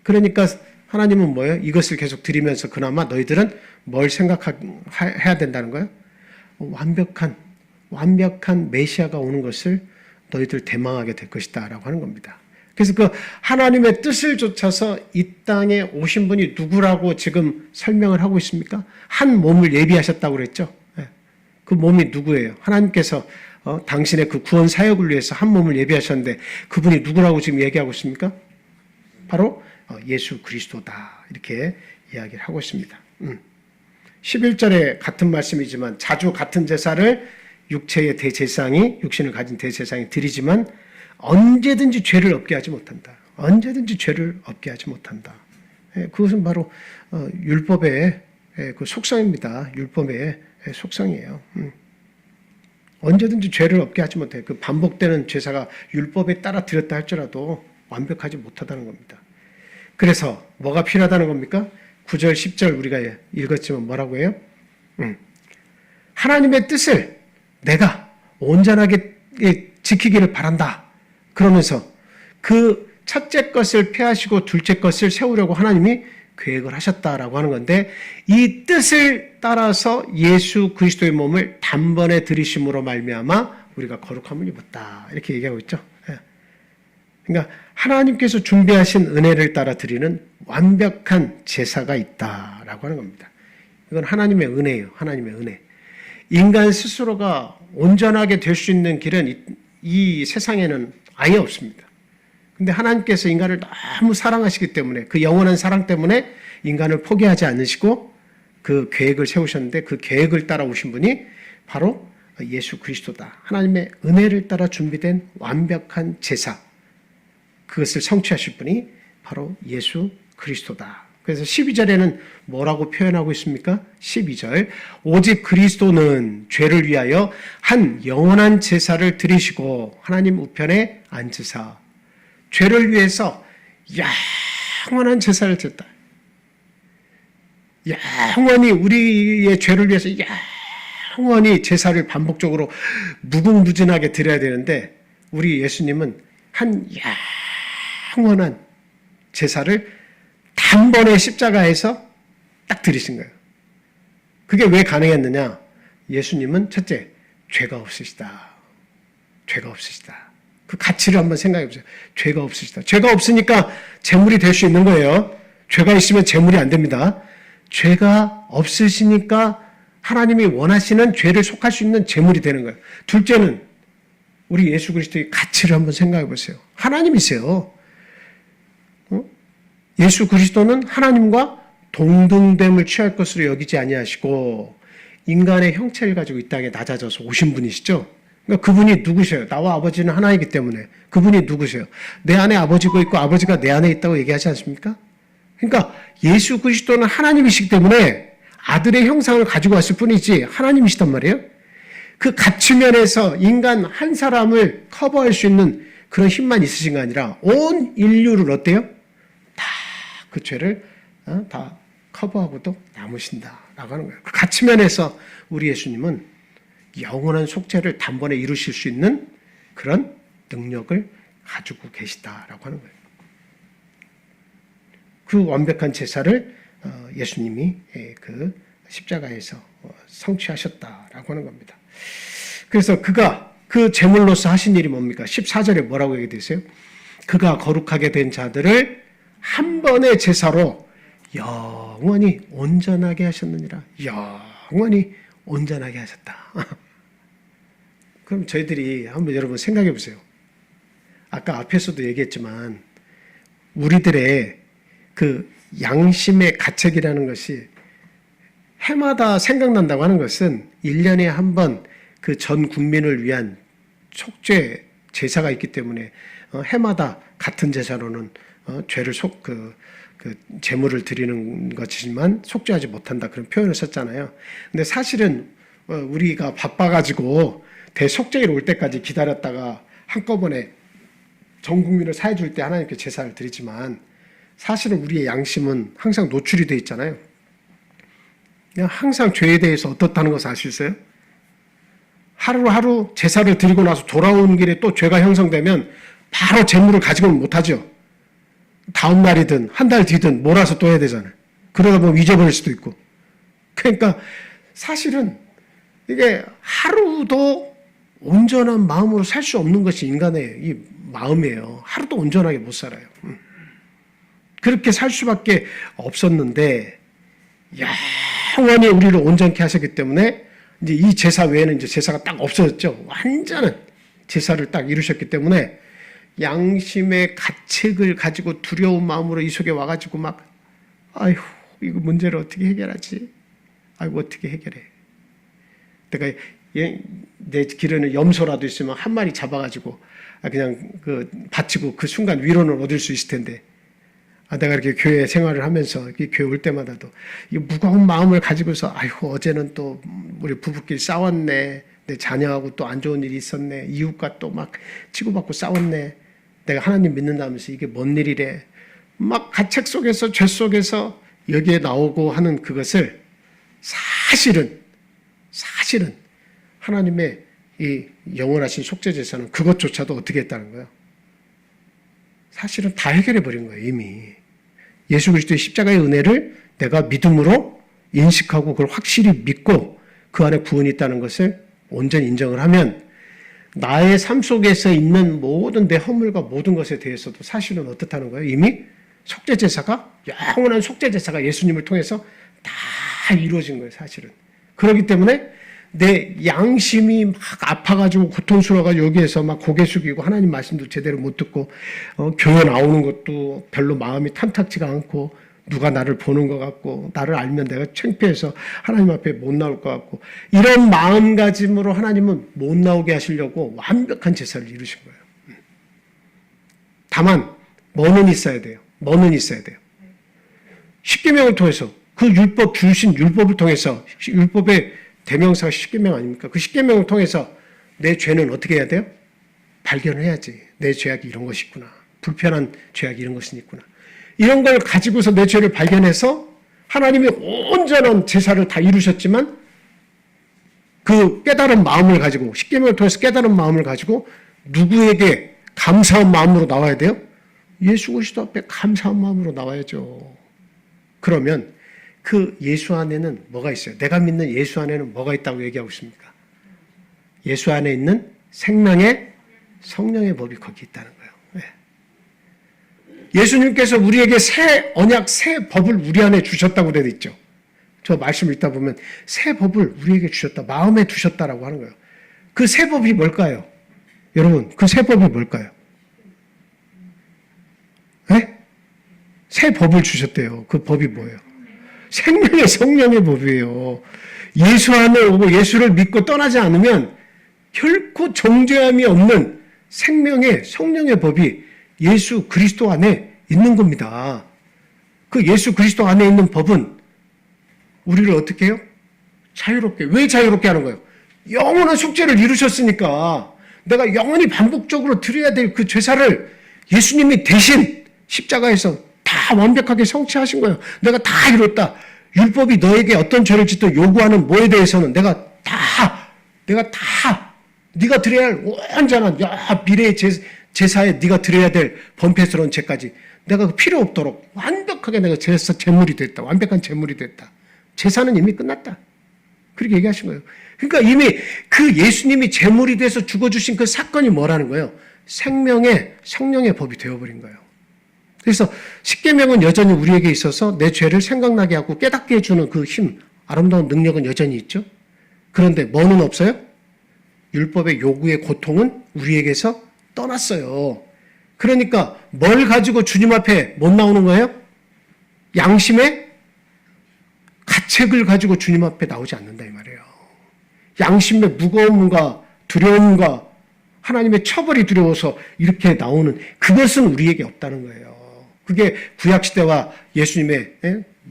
그러니까 하나님은 뭐예요? 이것을 계속 드리면서 그나마 너희들은 뭘 생각해야 된다는 거예요? 완벽한 메시아가 오는 것을 너희들 대망하게 될 것이다 라고 하는 겁니다. 그래서 그 하나님의 뜻을 좇아서 이 땅에 오신 분이 누구라고 지금 설명을 하고 있습니까? 한 몸을 예비하셨다고 그랬죠. 그 몸이 누구예요? 하나님께서 당신의 그 구원 사역을 위해서 한 몸을 예비하셨는데 그분이 누구라고 지금 얘기하고 있습니까? 바로 예수 그리스도다 이렇게 이야기를 하고 있습니다. 11절에 같은 말씀이지만 자주 같은 제사를 육체의 대제사장이 육신을 가진 대제사장이 드리지만 언제든지 죄를 없게 하지 못한다. 언제든지 죄를 없게 하지 못한다. 그것은 바로 율법의 그 속성입니다. 율법의 속성이에요. 언제든지 죄를 없게 하지 못해. 그 반복되는 제사가 율법에 따라 드렸다 할지라도 완벽하지 못하다는 겁니다. 그래서 뭐가 필요하다는 겁니까? 9절, 10절 우리가 읽었지만 뭐라고 해요? 하나님의 뜻을 내가 온전하게 지키기를 바란다. 그러면서 그 첫째 것을 폐하시고 둘째 것을 세우려고 하나님이 계획을 하셨다라고 하는 건데, 이 뜻을 따라서 예수 그리스도의 몸을 단번에 들이심으로 말미암아 우리가 거룩함을 입었다. 이렇게 얘기하고 있죠. 그러니까 하나님께서 준비하신 은혜를 따라 드리는 완벽한 제사가 있다라고 하는 겁니다. 이건 하나님의 은혜예요. 하나님의 은혜. 인간 스스로가 온전하게 될 수 있는 길은 이 세상에는 아예 없습니다. 근데 하나님께서 인간을 너무 사랑하시기 때문에, 그 영원한 사랑 때문에 인간을 포기하지 않으시고 그 계획을 세우셨는데, 그 계획을 따라오신 분이 바로 예수 그리스도다. 하나님의 은혜를 따라 준비된 완벽한 제사, 그것을 성취하실 분이 바로 예수 그리스도다. 그래서 12절에는 뭐라고 표현하고 있습니까? 12절, 오직 그리스도는 죄를 위하여 한 영원한 제사를 드리시고 하나님 우편에 앉으사, 죄를 위해서 영원한 제사를 드렸다. 영원히 우리의 죄를 위해서 영원히 제사를 반복적으로 무궁무진하게 드려야 되는데, 우리 예수님은 한 영원한 제사를 단번에 십자가에서 딱 드리신 거예요. 그게 왜 가능했느냐? 예수님은 첫째, 죄가 없으시다. 죄가 없으시다. 그 가치를 한번 생각해 보세요. 죄가 없으시다. 죄가 없으니까 제물이 될 수 있는 거예요. 죄가 있으면 제물이 안 됩니다. 죄가 없으시니까 하나님이 원하시는 죄를 속할 수 있는 제물이 되는 거예요. 둘째는 우리 예수 그리스도의 가치를 한번 생각해 보세요. 하나님이세요. 예수 그리스도는 하나님과 동등됨을 취할 것으로 여기지 아니하시고 인간의 형체를 가지고 이 땅에 낮아져서 오신 분이시죠. 그러니까 그분이 누구세요? 나와 아버지는 하나이기 때문에 그분이 누구세요? 내 안에 아버지가 있고 아버지가 내 안에 있다고 얘기하지 않습니까? 그러니까 예수 그리스도는 하나님이시기 때문에 아들의 형상을 가지고 왔을 뿐이지 하나님이시단 말이에요. 그 가치면에서 인간 한 사람을 커버할 수 있는 그런 힘만 있으신 게 아니라 온 인류를 어때요? 다 그 죄를 다 커버하고도 남으신다라고 하는 거예요. 그 가치면에서 우리 예수님은 영원한 속죄를 단번에 이루실 수 있는 그런 능력을 가지고 계시다라고 하는 거예요. 그 완벽한 제사를 예수님이 그 십자가에서 성취하셨다라고 하는 겁니다. 그래서 그가 그 제물로서 하신 일이 뭡니까? 14절에 뭐라고 얘기되어 있어요? 그가 거룩하게 된 자들을 한 번의 제사로 영원히 온전하게 하셨느니라. 영원히 온전하게 하셨다. 그럼 저희들이 한번 여러분 생각해 보세요. 아까 앞에서도 얘기했지만 우리들의 그 양심의 가책이라는 것이 해마다 생각난다고 하는 것은 1년에 한 번 그 전 국민을 위한 속죄 제사가 있기 때문에 해마다 같은 제사로는 죄를 제물을 드리는 것이지만 속죄하지 못한다, 그런 표현을 썼잖아요. 근데 사실은 우리가 바빠가지고 대속죄일 올 때까지 기다렸다가 한꺼번에 전 국민을 사해 줄 때 하나님께 제사를 드리지만 사실은 우리의 양심은 항상 노출이 되어 있잖아요. 그냥 항상 죄에 대해서 어떻다는 것을 알 수 있어요? 하루하루 제사를 드리고 나서 돌아오는 길에 또 죄가 형성되면 바로 제물을 가지고는 못하죠. 다음 날이든 한 달 뒤든 몰아서 또 해야 되잖아요. 그러다 보면 잊어버릴 수도 있고. 그러니까 사실은 이게 하루도 온전한 마음으로 살 수 없는 것이 인간의 이 마음이에요. 하루도 온전하게 못 살아요. 그렇게 살 수밖에 없었는데 영원히 우리를 온전케 하셨기 때문에 이제 이 제사 외에는 이제 제사가 딱 없어졌죠. 완전한 제사를 딱 이루셨기 때문에 양심의 가책을 가지고 두려운 마음으로 이 속에 와가지고 막 아휴 이거 문제를 어떻게 해결하지? 아이고 어떻게 해결해? 내가 내 길에는 염소라도 있으면 한 마리 잡아가지고 그냥 그 바치고 그 순간 위로는 얻을 수 있을 텐데 내가 이렇게 교회 생활을 하면서 교회 올 때마다도 이 무거운 마음을 가지고서 아이고 어제는 또 우리 부부끼리 싸웠네, 내 자녀하고 또 안 좋은 일이 있었네, 이웃과 또 막 치고받고 싸웠네, 내가 하나님 믿는다면서 이게 뭔 일이래, 막 가책 속에서 죄 속에서 여기에 나오고 하는 그것을 사실은 하나님의 이 영원하신 속죄제사는 그것조차도 어떻게 했다는 거예요? 사실은 다 해결해 버린 거예요. 이미 예수 그리스도의 십자가의 은혜를 내가 믿음으로 인식하고 그걸 확실히 믿고 그 안에 구원이 있다는 것을 온전히 인정을 하면 나의 삶 속에서 있는 모든 내 허물과 모든 것에 대해서도 사실은 어떻다는 거예요? 이미 속죄제사가, 영원한 속죄제사가 예수님을 통해서 다 이루어진 거예요. 사실은. 그렇기 때문에 내 양심이 막 아파가지고 고통스러워가지고 여기에서 막 고개 숙이고 하나님 말씀도 제대로 못 듣고 교회 나오는 것도 별로 마음이 탐탁지가 않고 누가 나를 보는 것 같고 나를 알면 내가 창피해서 하나님 앞에 못 나올 것 같고 이런 마음가짐으로 하나님은 못 나오게 하시려고 완벽한 제사를 이루신 거예요. 다만 뭐는 있어야 돼요. 뭐는 있어야 돼요. 십계명을 통해서 그 율법 주신 율법을 통해서 율법의 대명사가 십계명 아닙니까? 그 십계명을 통해서 내 죄는 어떻게 해야 돼요? 발견을 해야지. 내 죄악이 이런 것이 있구나. 불편한 죄악이 이런 것이 있구나. 이런 걸 가지고서 내 죄를 발견해서 하나님이 온전한 제사를 다 이루셨지만 그 깨달은 마음을 가지고 십계명을 통해서 깨달은 마음을 가지고 누구에게 감사한 마음으로 나와야 돼요? 예수 그리스도 앞에 감사한 마음으로 나와야죠. 그러면 그 예수 안에는 뭐가 있어요? 내가 믿는 예수 안에는 뭐가 있다고 얘기하고 있습니까? 예수 안에 있는 생명의 성령의 법이 거기 있다는 거예요. 예수님께서 우리에게 새 언약, 새 법을 우리 안에 주셨다고 되어 있죠. 저 말씀을 읽다 보면 새 법을 우리에게 주셨다, 마음에 두셨다라고 하는 거예요. 그 새 법이 뭘까요? 여러분, 그 새 법이 뭘까요? 네? 새 법을 주셨대요. 그 법이 뭐예요? 생명의 성령의 법이에요. 예수 안에 오고 예수를 믿고 떠나지 않으면 결코 정죄함이 없는 생명의 성령의 법이 예수 그리스도 안에 있는 겁니다. 그 예수 그리스도 안에 있는 법은 우리를 어떻게 해요? 자유롭게. 왜 자유롭게 하는 거예요? 영원한 속죄를 이루셨으니까 내가 영원히 반복적으로 드려야 될 그 죄사를 예수님이 대신 십자가에서 다 완벽하게 성취하신 거예요. 내가 다 이뤘다. 율법이 너에게 어떤 죄를 짓든 요구하는 뭐에 대해서는 내가 다 네가 드려야 할 온전한 미래의 제사에 네가 드려야 될 번패스러운 죄까지 내가 필요 없도록 완벽하게 내가 제물이 됐다. 완벽한 제물이 됐다. 제사는 이미 끝났다. 그렇게 얘기하신 거예요. 그러니까 이미 그 예수님이 제물이 돼서 죽어주신 그 사건이 뭐라는 거예요? 생명의 성령의 법이 되어버린 거예요. 그래서 십계명은 여전히 우리에게 있어서 내 죄를 생각나게 하고 깨닫게 해주는 그 힘, 아름다운 능력은 여전히 있죠. 그런데 뭐는 없어요? 율법의 요구의 고통은 우리에게서 떠났어요. 그러니까 뭘 가지고 주님 앞에 못 나오는 거예요? 양심의 가책을 가지고 주님 앞에 나오지 않는다 이 말이에요. 양심의 무거움과 두려움과 하나님의 처벌이 두려워서 이렇게 나오는 그것은 우리에게 없다는 거예요. 그게 구약시대와 예수님의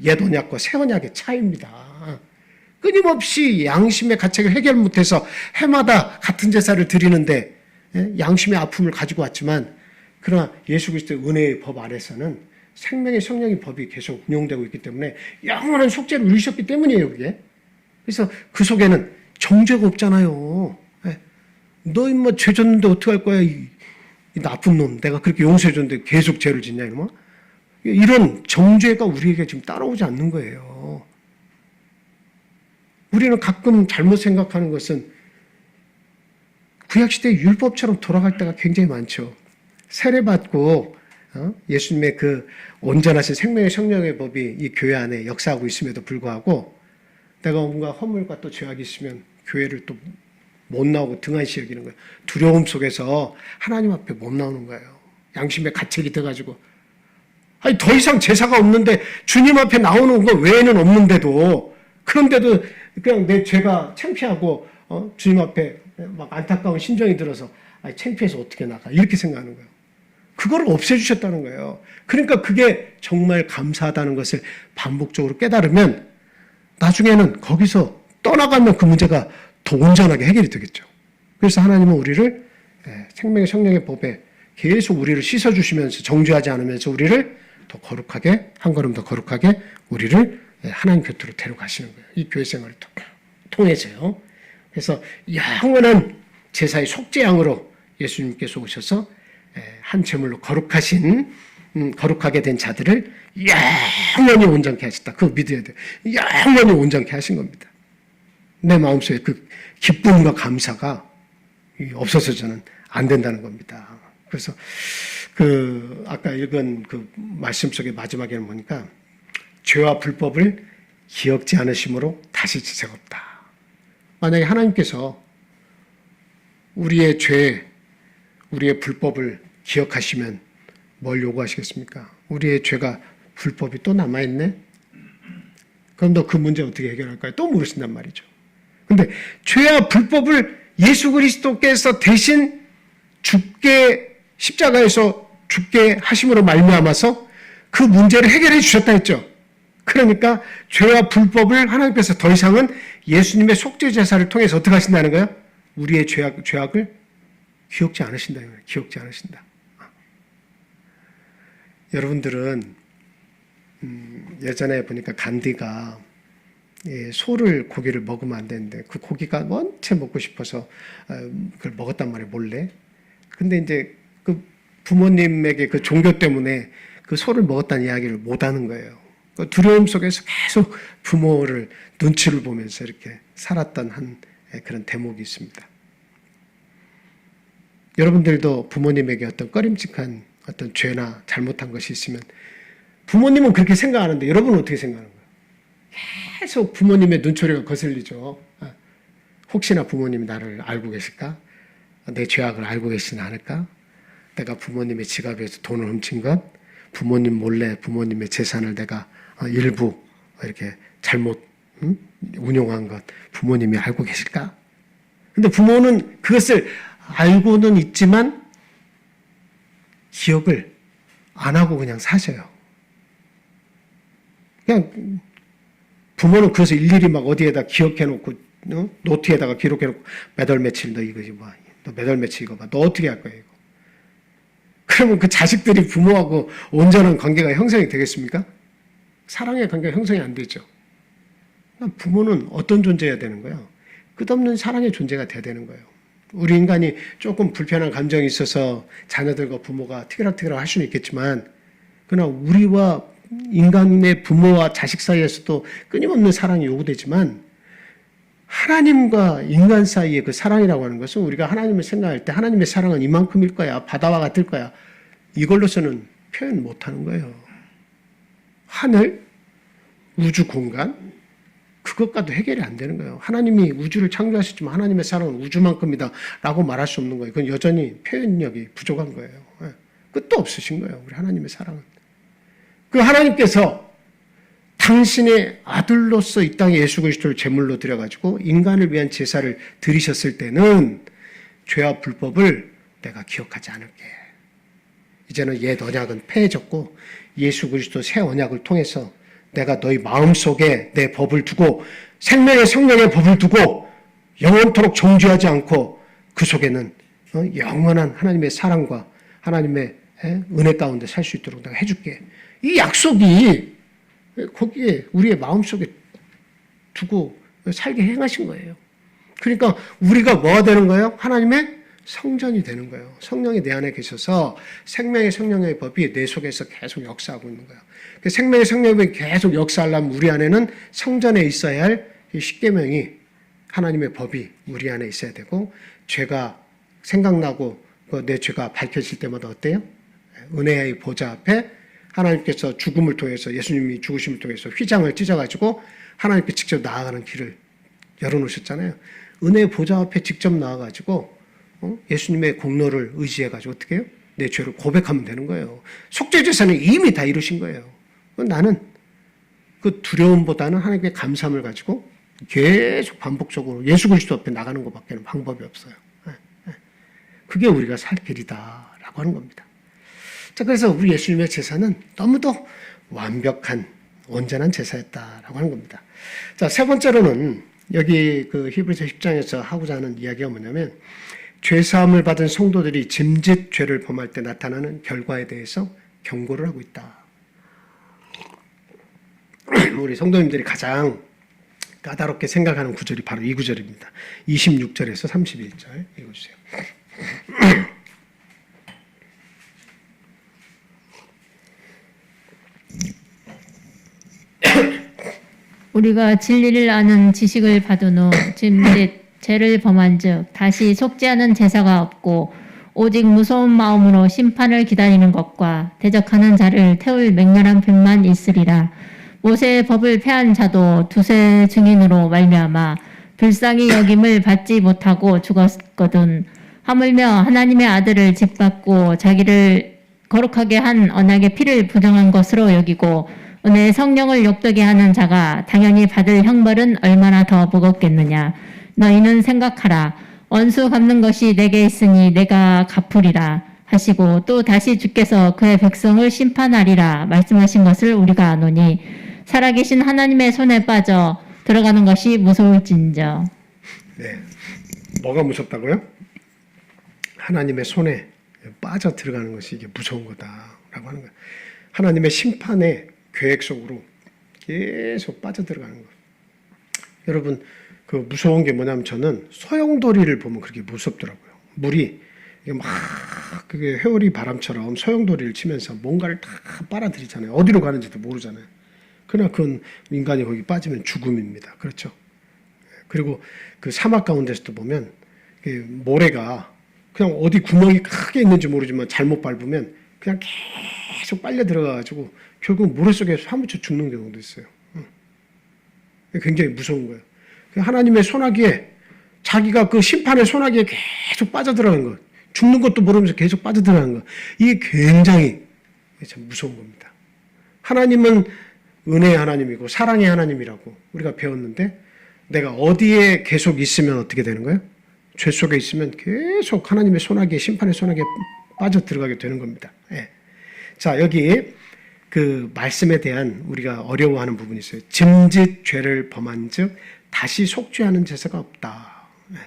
옛 언약과 새 언약의 차이입니다. 끊임없이 양심의 가책을 해결 못해서 해마다 같은 제사를 드리는데 양심의 아픔을 가지고 왔지만 그러나 예수 그리스도의 은혜의 법 안에서는 생명의 성령의 법이 계속 운용되고 있기 때문에 영원한 속죄를 이루셨기 때문이에요. 그게. 그래서 그 속에는 정죄가 없잖아요. 너 인마 죄 졌는데 어떡할 거야 이 나쁜 놈. 내가 그렇게 용서해 줬는데 계속 죄를 짓냐 이놈아. 이런 정죄가 우리에게 지금 따라오지 않는 거예요. 우리는 가끔 잘못 생각하는 것은 구약시대의 율법처럼 돌아갈 때가 굉장히 많죠. 세례받고 예수님의 그 온전하신 생명의 성령의 법이 이 교회 안에 역사하고 있음에도 불구하고 내가 뭔가 허물과 또 죄악이 있으면 교회를 또 못 나오고 등한시 여기는 거예요. 두려움 속에서 하나님 앞에 못 나오는 거예요. 양심의 가책이 돼가지고 아니 더 이상 제사가 없는데 주님 앞에 나오는 거 외에는 없는데도 그런데도 그냥 내 죄가 창피하고 주님 앞에 막 안타까운 심정이 들어서 아니 창피해서 어떻게 나가 이렇게 생각하는 거예요. 그거를 없애주셨다는 거예요. 그러니까 그게 정말 감사하다는 것을 반복적으로 깨달으면 나중에는 거기서 떠나가면 그 문제가 더 온전하게 해결이 되겠죠. 그래서 하나님은 우리를 생명의 성령의 법에 계속 우리를 씻어주시면서 정죄하지 않으면서 우리를 더 거룩하게, 한 걸음 더 거룩하게 우리를 하나님 곁으로 데려가시는 거예요. 이 교회 생활을 통해서요. 그래서 영원한 제사의 속죄양으로 예수님께서 오셔서 한 제물로 거룩하게 된 자들을 영원히 온전케 하셨다. 그거 믿어야 돼요. 영원히 온전케 하신 겁니다. 내 마음속에 그 기쁨과 감사가 없어서는 안 된다는 겁니다. 그래서 아까 읽은 그 말씀 속의 마지막에는 보니까 죄와 불법을 기억지 않으심으로 다시 지적 없다. 만약에 하나님께서 우리의 죄, 우리의 불법을 기억하시면 뭘 요구하시겠습니까? 우리의 죄가 불법이 또 남아있네? 그럼 너 그 문제 어떻게 해결할까요? 또 물으신단 말이죠. 근데 죄와 불법을 예수 그리스도께서 대신 십자가에서 죽게 하심으로 말미암아서 그 문제를 해결해 주셨다 했죠. 그러니까 죄와 불법을 하나님께서 더 이상은 예수님의 속죄 제사를 통해서 어떻게 하신다는 거예요? 우리의 죄악을 기억지 않으신다는 거예요. 기억지 않으신다. 여러분들은 예전에 보니까 간디가 고기를 먹으면 안 되는데 그 고기가 원체 먹고 싶어서 그걸 먹었단 말이에요. 몰래. 근데 이제 그 부모님에게 그 종교 때문에 그 소를 먹었다는 이야기를 못 하는 거예요. 그 두려움 속에서 계속 부모를 눈치를 보면서 이렇게 살았던 그런 대목이 있습니다. 여러분들도 부모님에게 어떤 꺼림칙한 어떤 죄나 잘못한 것이 있으면 부모님은 그렇게 생각하는데 여러분은 어떻게 생각하는 거예요? 계속 부모님의 눈초리가 거슬리죠. 혹시나 부모님이 나를 알고 계실까? 내 죄악을 알고 계시지 않을까? 내가 부모님의 지갑에서 돈을 훔친 것, 부모님 몰래 부모님의 재산을 내가 일부 이렇게 잘못 운용한 것, 부모님이 알고 계실까? 근데 부모는 그것을 알고는 있지만 기억을 안 하고 그냥 사셔요. 그냥 부모는 그래서 일일이 막 어디에다 기억해놓고 노트에다가 기록해놓고 몇 월 며칠 너 이거지 뭐, 너 몇 월 며칠 이거 봐, 너 어떻게 할 거야 이거? 그러면 그 자식들이 부모하고 온전한 관계가 형성이 되겠습니까? 사랑의 관계가 형성이 안 되죠. 부모는 어떤 존재여야 되는 거예요? 끝없는 사랑의 존재가 돼야 되는 거예요. 우리 인간이 조금 불편한 감정이 있어서 자녀들과 부모가 티그락티그락 할 수는 있겠지만 그러나 우리와 인간의 부모와 자식 사이에서도 끊임없는 사랑이 요구되지만 하나님과 인간 사이의 그 사랑이라고 하는 것은 우리가 하나님을 생각할 때 하나님의 사랑은 이만큼일 거야, 바다와 같을 거야, 이걸로서는 표현 못하는 거예요. 하늘, 우주 공간, 그것과도 해결이 안 되는 거예요. 하나님이 우주를 창조하셨지만 하나님의 사랑은 우주만큼이다 라고 말할 수 없는 거예요. 그건 여전히 표현력이 부족한 거예요. 끝도 없으신 거예요. 우리 하나님의 사랑은. 그 하나님께서 당신의 아들로서 이 땅에 예수 그리스도를 제물로 드려가지고 인간을 위한 제사를 드리셨을 때는 죄와 불법을 내가 기억하지 않을게. 이제는 옛 언약은 폐해졌고 예수 그리스도 새 언약을 통해서 내가 너희 마음속에 내 법을 두고 생명의 성령의 법을 두고 영원토록 정죄하지 않고 그 속에는 영원한 하나님의 사랑과 하나님의 은혜 가운데 살 수 있도록 내가 해줄게. 이 약속이 거기에 우리의 마음속에 두고 살게 행하신 거예요. 그러니까 우리가 뭐가 되는 거예요? 하나님의 성전이 되는 거예요. 성령이 내 안에 계셔서 생명의 성령의 법이 내 속에서 계속 역사하고 있는 거예요. 그 생명의 성령의 법이 계속 역사하려면 우리 안에는 성전에 있어야 할 십계명이 하나님의 법이 우리 안에 있어야 되고 죄가 생각나고 내 죄가 밝혀질 때마다 어때요? 은혜의 보좌 앞에 하나님께서 죽음을 통해서 예수님이 죽으심을 통해서 휘장을 찢어가지고 하나님께 직접 나아가는 길을 열어놓으셨잖아요. 은혜의 보좌 앞에 직접 나아가지고 예수님의 공로를 의지해가지고 어떻게 해요? 내 죄를 고백하면 되는 거예요. 속죄제사는 이미 다 이루신 거예요. 나는 그 두려움보다는 하나님께 감사함을 가지고 계속 반복적으로 예수 그리스도 앞에 나가는 것밖에 방법이 없어요. 그게 우리가 살 길이다라고 하는 겁니다. 자, 그래서 우리 예수님의 제사는 너무도 완벽한 온전한 제사였다라고 하는 겁니다. 자, 세 번째로는 여기 그 히브리서 10장에서 하고자 하는 이야기가 뭐냐면 죄사함을 받은 성도들이 짐짓 죄를 범할 때 나타나는 결과에 대해서 경고를 하고 있다. 우리 성도님들이 가장 까다롭게 생각하는 구절이 바로 이 구절입니다. 26절에서 31절 읽어주세요.
우리가 진리를 아는 지식을 받은 후 짐짓 죄를 범한즉 다시 속죄하는 제사가 없고 오직 무서운 마음으로 심판을 기다리는 것과 대적하는 자를 태울 맹렬한 빛만 있으리라. 모세의 법을 폐한 자도 두세 증인으로 말미암아 불쌍히 여김을 받지 못하고 죽었거든. 하물며 하나님의 아들을 짓밟고 자기를 거룩하게 한 언약의 피를 부정한 것으로 여기고 은혜의 성령을 욕되게 하는 자가 당연히 받을 형벌은 얼마나 더 무겁겠느냐. 너희는 생각하라. 원수 갚는 것이 내게 있으니 내가 갚으리라 하시고 또 다시 주께서 그의 백성을 심판하리라 말씀하신 것을 우리가 아노니 살아계신 하나님의 손에 빠져 들어가는 것이 무서울진저.
네, 뭐가 무섭다고요? 하나님의 손에 빠져 들어가는 것이 이게 무서운 거다라고 하는 거예요. 하나님의 심판의 계획 속으로 계속 빠져 들어가는 거예요. 여러분, 그 무서운 게 뭐냐면 저는 소용돌이를 보면 그렇게 무섭더라고요. 물이 이게 막 그게 회오리 바람처럼 소용돌이를 치면서 뭔가를 다 빨아들이잖아요. 어디로 가는지도 모르잖아요. 그러나 그건 인간이 거기 빠지면 죽음입니다. 그렇죠? 그리고 그 사막 가운데서도 보면 모래가 그냥 어디 구멍이 크게 있는지 모르지만 잘못 밟으면 그냥 계속 빨려 들어가가지고 결국 모래 속에 사무쳐 죽는 경우도 있어요. 굉장히 무서운 거예요. 하나님의 소나기에 자기가 그 심판의 소나기에 계속 빠져들어가는 것, 죽는 것도 모르면서 계속 빠져들어가는 것, 이게 굉장히 참 무서운 겁니다. 하나님은 은혜의 하나님이고 사랑의 하나님이라고 우리가 배웠는데 내가 어디에 계속 있으면 어떻게 되는 거예요? 죄 속에 있으면 계속 하나님의 소나기에 심판의 소나기에 빠져들어가게 되는 겁니다. 예. 자, 여기 그 말씀에 대한 우리가 어려워하는 부분이 있어요. 짐짓 죄를 범한 즉 다시 속죄하는 제사가 없다. 네.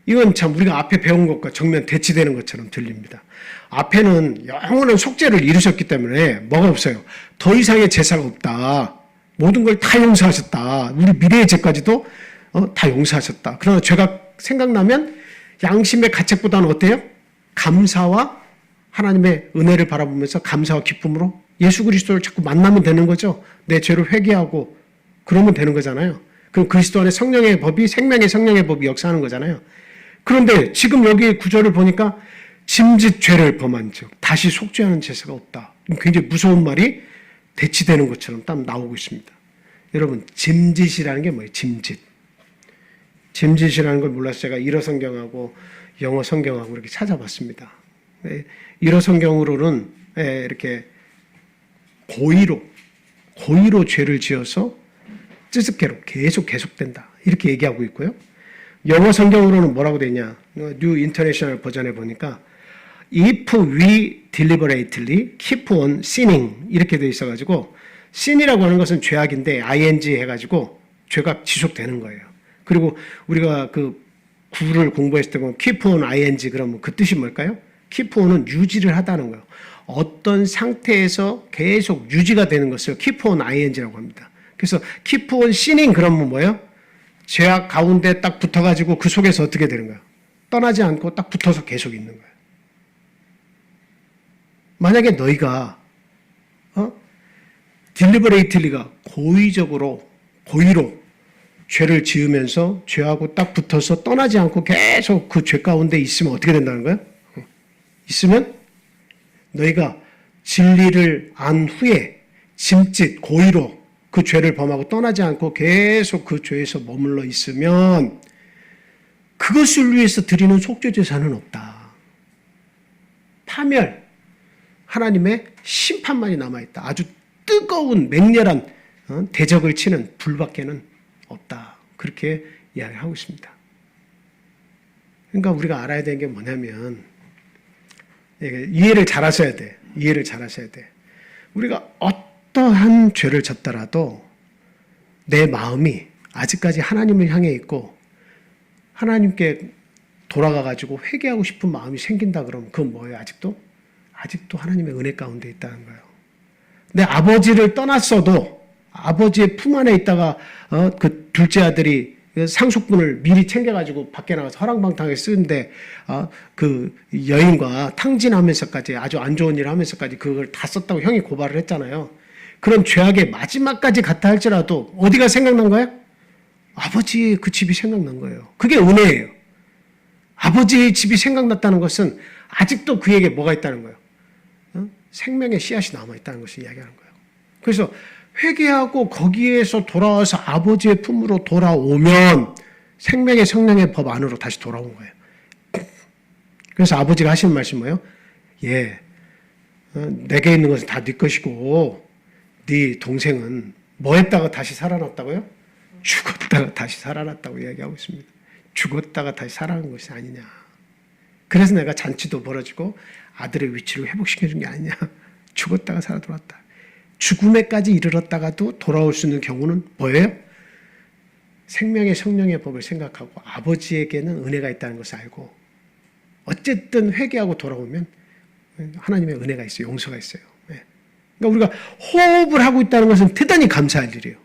이건 참 우리가 앞에 배운 것과 정면 대치되는 것처럼 들립니다. 앞에는 영원한 속죄를 이루셨기 때문에 뭐가 없어요? 더 이상의 제사가 없다. 모든 걸 다 용서하셨다. 우리 미래의 죄까지도 다 용서하셨다. 그러나 죄가 생각나면 양심의 가책보다는 어때요? 감사와 하나님의 은혜를 바라보면서 감사와 기쁨으로 예수 그리스도를 자꾸 만나면 되는 거죠. 내 죄를 회개하고 그러면 되는 거잖아요. 그럼 그리스도 안에 성령의 법이 생명의 성령의 법이 역사하는 거잖아요. 그런데 지금 여기 구절을 보니까 짐짓 죄를 범한 즉 다시 속죄하는 제사가 없다. 굉장히 무서운 말이 대치되는 것처럼 딱 나오고 있습니다. 여러분, 짐짓이라는 게 뭐예요? 짐짓. 짐짓이라는 걸 몰라서 제가 일어 성경하고 영어 성경하고 이렇게 찾아봤습니다. 일어 성경으로는 이렇게 고의로 죄를 지어서 찌스케로 계속된다. 이렇게 얘기하고 있고요. 영어 성경으로는 뭐라고 되냐? 뉴 인터내셔널 버전에 보니까 if we deliberately keep on sinning 이렇게 돼 있어가지고 sin이라고 하는 것은 죄악인데 ing 해가지고 죄가 지속되는 거예요. 그리고 우리가 그 구를 공부했을 때 보면 keep on ing 그러면 그 뜻이 뭘까요? keep on은 유지를 하다는 거예요. 어떤 상태에서 계속 유지가 되는 것을 keep on ing라고 합니다. 그래서 keep on sinning 그러면 뭐예요? 죄악 가운데 딱 붙어가지고 그 속에서 어떻게 되는 거예요? 떠나지 않고 딱 붙어서 계속 있는 거예요. 만약에 너희가 딜리버레이틀리가 고의로 죄를 지으면서 죄하고 딱 붙어서 떠나지 않고 계속 그 죄 가운데 있으면 어떻게 된다는 거예요? 있으면 너희가 진리를 안 후에 짐짓 고의로 그 죄를 범하고 떠나지 않고 계속 그 죄에서 머물러 있으면 그것을 위해서 드리는 속죄제사는 없다. 파멸, 하나님의 심판만이 남아있다. 아주 뜨거운 맹렬한 대적을 치는 불밖에는 없다. 그렇게 이야기하고 있습니다. 그러니까 우리가 알아야 되는 게 뭐냐면 이해를 잘 하셔야 돼. 이해를 잘 하셔야 돼. 우리가 어떠한 죄를 졌더라도 내 마음이 아직까지 하나님을 향해 있고 하나님께 돌아가가지고 회개하고 싶은 마음이 생긴다 그러면 그건 뭐예요? 아직도 하나님의 은혜 가운데 있다는 거예요. 내 아버지를 떠났어도 아버지의 품 안에 있다가 그 둘째 아들이 상속분을 미리 챙겨가지고 밖에 나가서 허랑방탕하게 쓰는데 그 여인과 탕진하면서까지 아주 안 좋은 일을 하면서까지 그걸 다 썼다고 형이 고발을 했잖아요. 그런 죄악의 마지막까지 갔다 할지라도 어디가 생각난 거예요? 아버지의 그 집이 생각난 거예요. 그게 은혜예요. 아버지의 집이 생각났다는 것은 아직도 그에게 뭐가 있다는 거예요? 생명의 씨앗이 남아있다는 것을 이야기하는 거예요. 그래서 회개하고 거기에서 돌아와서 아버지의 품으로 돌아오면 생명의 성령의 법 안으로 다시 돌아온 거예요. 그래서 아버지가 하시는 말씀이 뭐예요? 내게 있는 것은 다 네 것이고 네 동생은 뭐 했다가 다시 살아났다고요? 죽었다가 다시 살아났다고 이야기하고 있습니다. 죽었다가 다시 살아난 것이 아니냐. 그래서 내가 잔치도 벌어지고 아들의 위치를 회복시켜준 게 아니냐. 죽었다가 살아 돌아왔다. 죽음에까지 이르렀다가도 돌아올 수 있는 경우는 뭐예요? 생명의 성령의 법을 생각하고 아버지에게는 은혜가 있다는 것을 알고 어쨌든 회개하고 돌아오면 하나님의 은혜가 있어요. 용서가 있어요. 그러니까 우리가 호흡을 하고 있다는 것은 대단히 감사할 일이에요.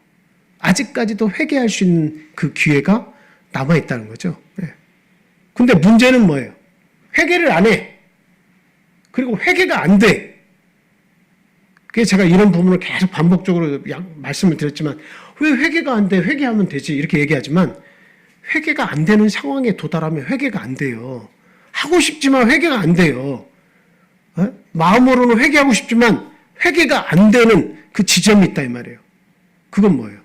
아직까지도 회개할 수 있는 그 기회가 남아있다는 거죠. 근데 문제는 뭐예요? 회개를 안 해. 그리고 회개가 안 돼. 그래서 제가 이런 부분을 계속 반복적으로 말씀을 드렸지만 왜 회개가 안 돼? 회개하면 되지. 이렇게 얘기하지만 회개가 안 되는 상황에 도달하면 회개가 안 돼요. 하고 싶지만 회개가 안 돼요. 마음으로는 회개하고 싶지만 회개가 안 되는 그 지점이 있다 이 말이에요. 그건 뭐예요?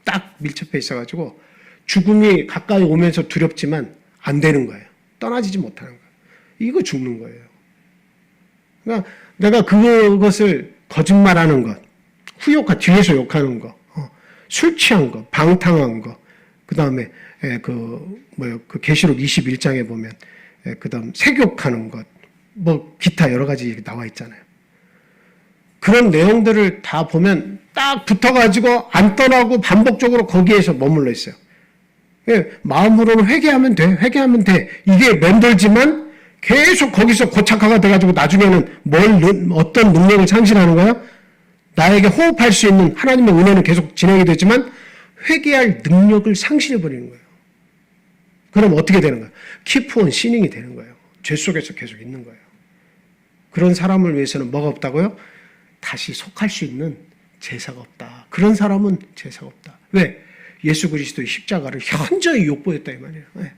딱 밀접해 있어가지고 죽음이 가까이 오면서 두렵지만 안 되는 거예요. 떠나지지 못하는 거예요. 이거 죽는 거예요. 그러니까 내가 그것을 거짓말하는 것, 뒤에서 욕하는 거, 술 취한 거, 방탕한 거, 그 다음에 그 계시록 21장에 보면 그 다음 색욕하는 것, 기타 여러 가지 얘기 나와 있잖아요. 그런 내용들을 다 보면 딱 붙어가지고 안 떠나고 반복적으로 거기에서 머물러 있어요. 마음으로는 회개하면 돼. 이게 맴돌지만 계속 거기서 고착화가 돼가지고 나중에는 어떤 능력을 상실하는 거야? 나에게 호흡할 수 있는 하나님의 은혜는 계속 진행이 되지만 회개할 능력을 상실해버리는 거예요. 그럼 어떻게 되는 거예요? Keep on sinning 되는 거예요. 죄 속에서 계속 있는 거예요. 그런 사람을 위해서는 뭐가 없다고요? 다시 속할 수 있는 제사가 없다. 그런 사람은 제사가 없다. 왜? 예수 그리스도의 십자가를 현저히 욕보였다 이 말이에요. 왜?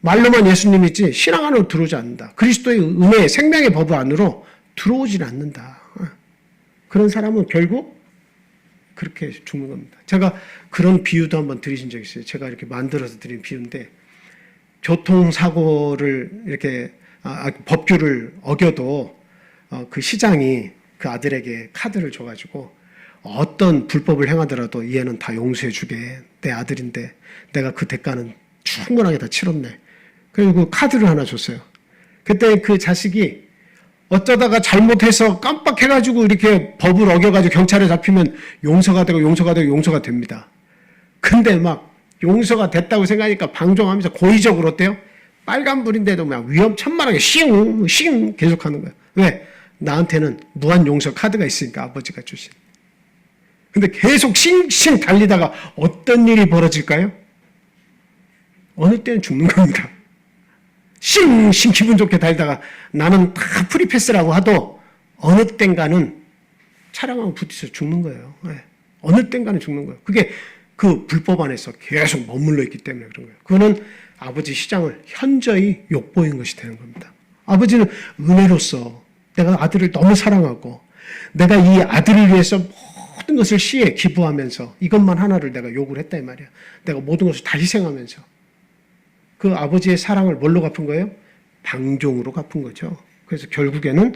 말로만 예수님 있지 신앙 안으로 들어오지 않는다. 그리스도의 은혜, 생명의 법 안으로 들어오질 않는다. 그런 사람은 결국 그렇게 죽는 겁니다. 제가 그런 비유도 한번 드리신 적이 있어요. 제가 이렇게 만들어서 드린 비유인데 교통사고를 이렇게 법규를 어겨도 그 시장이 그 아들에게 카드를 줘가지고 어떤 불법을 행하더라도 얘는 다 용서해주게. 내 아들인데 내가 그 대가는 충분하게 다 치렀네. 그리고 카드를 하나 줬어요. 그때 그 자식이 어쩌다가 잘못해서 깜빡해가지고 이렇게 법을 어겨가지고 경찰에 잡히면 용서가 됩니다. 근데 막 용서가 됐다고 생각하니까 방종하면서 고의적으로 어때요? 빨간불인데도 막 위험천만하게 싱 계속하는 거예요. 왜? 나한테는 무한 용서 카드가 있으니까 아버지가 주신. 근데 계속 싱싱 달리다가 어떤 일이 벌어질까요? 어느 때는 죽는 겁니다. 싱싱 기분 좋게 달리다가 나는 다 프리패스라고 하도 어느 땐가는 차량하고 부딪혀서 죽는 거예요. 네. 어느 땐가는 죽는 거예요. 그게 그 불법 안에서 계속 머물러 있기 때문에 그런 거예요. 그거는 아버지 시장을 현저히 욕보인 것이 되는 겁니다. 아버지는 은혜로서 내가 아들을 너무 사랑하고 내가 이 아들을 위해서 모든 것을 시에 기부하면서 이것만 하나를 내가 요구를 했다 이 말이야. 내가 모든 것을 다 희생하면서 그 아버지의 사랑을 뭘로 갚은 거예요? 방종으로 갚은 거죠. 그래서 결국에는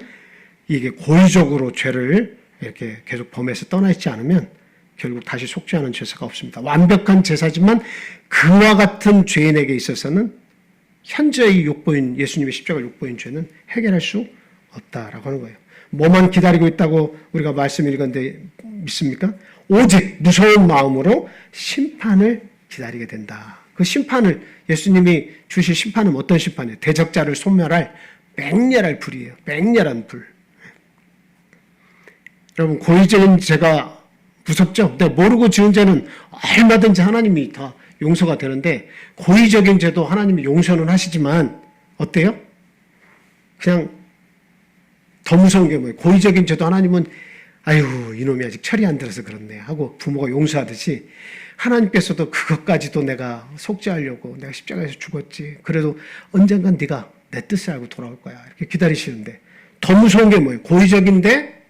이게 고의적으로 죄를 이렇게 계속 범해서 떠나 있지 않으면 결국 다시 속지 않은 제사가 없습니다. 완벽한 제사지만 그와 같은 죄인에게 있어서는 현저히 욕보인 예수님의 십자가 욕보인 죄는 해결할 수 없다라고 하는 거예요. 뭐만 기다리고 있다고 우리가 말씀 읽었는데 믿습니까? 오직 무서운 마음으로 심판을 기다리게 된다. 그 심판을 예수님이 주실 심판은 어떤 심판이에요? 대적자를 소멸할 맹렬할 불이에요. 맹렬한 불. 여러분, 고의적인 죄가 무섭죠? 근데 모르고 지은 죄는 얼마든지 하나님이 다 용서가 되는데, 고의적인 죄도 하나님이 용서는 하시지만 어때요? 그냥 더 무서운 게 뭐예요? 고의적인 죄도 하나님은 아유, 이놈이 아직 철이 안 들어서 그렇네 하고 부모가 용서하듯이, 하나님께서도 그것까지도 내가 속죄하려고 내가 십자가에서 죽었지, 그래도 언젠간 네가 내 뜻을 알고 돌아올 거야, 이렇게 기다리시는데, 더 무서운 게 뭐예요? 고의적인데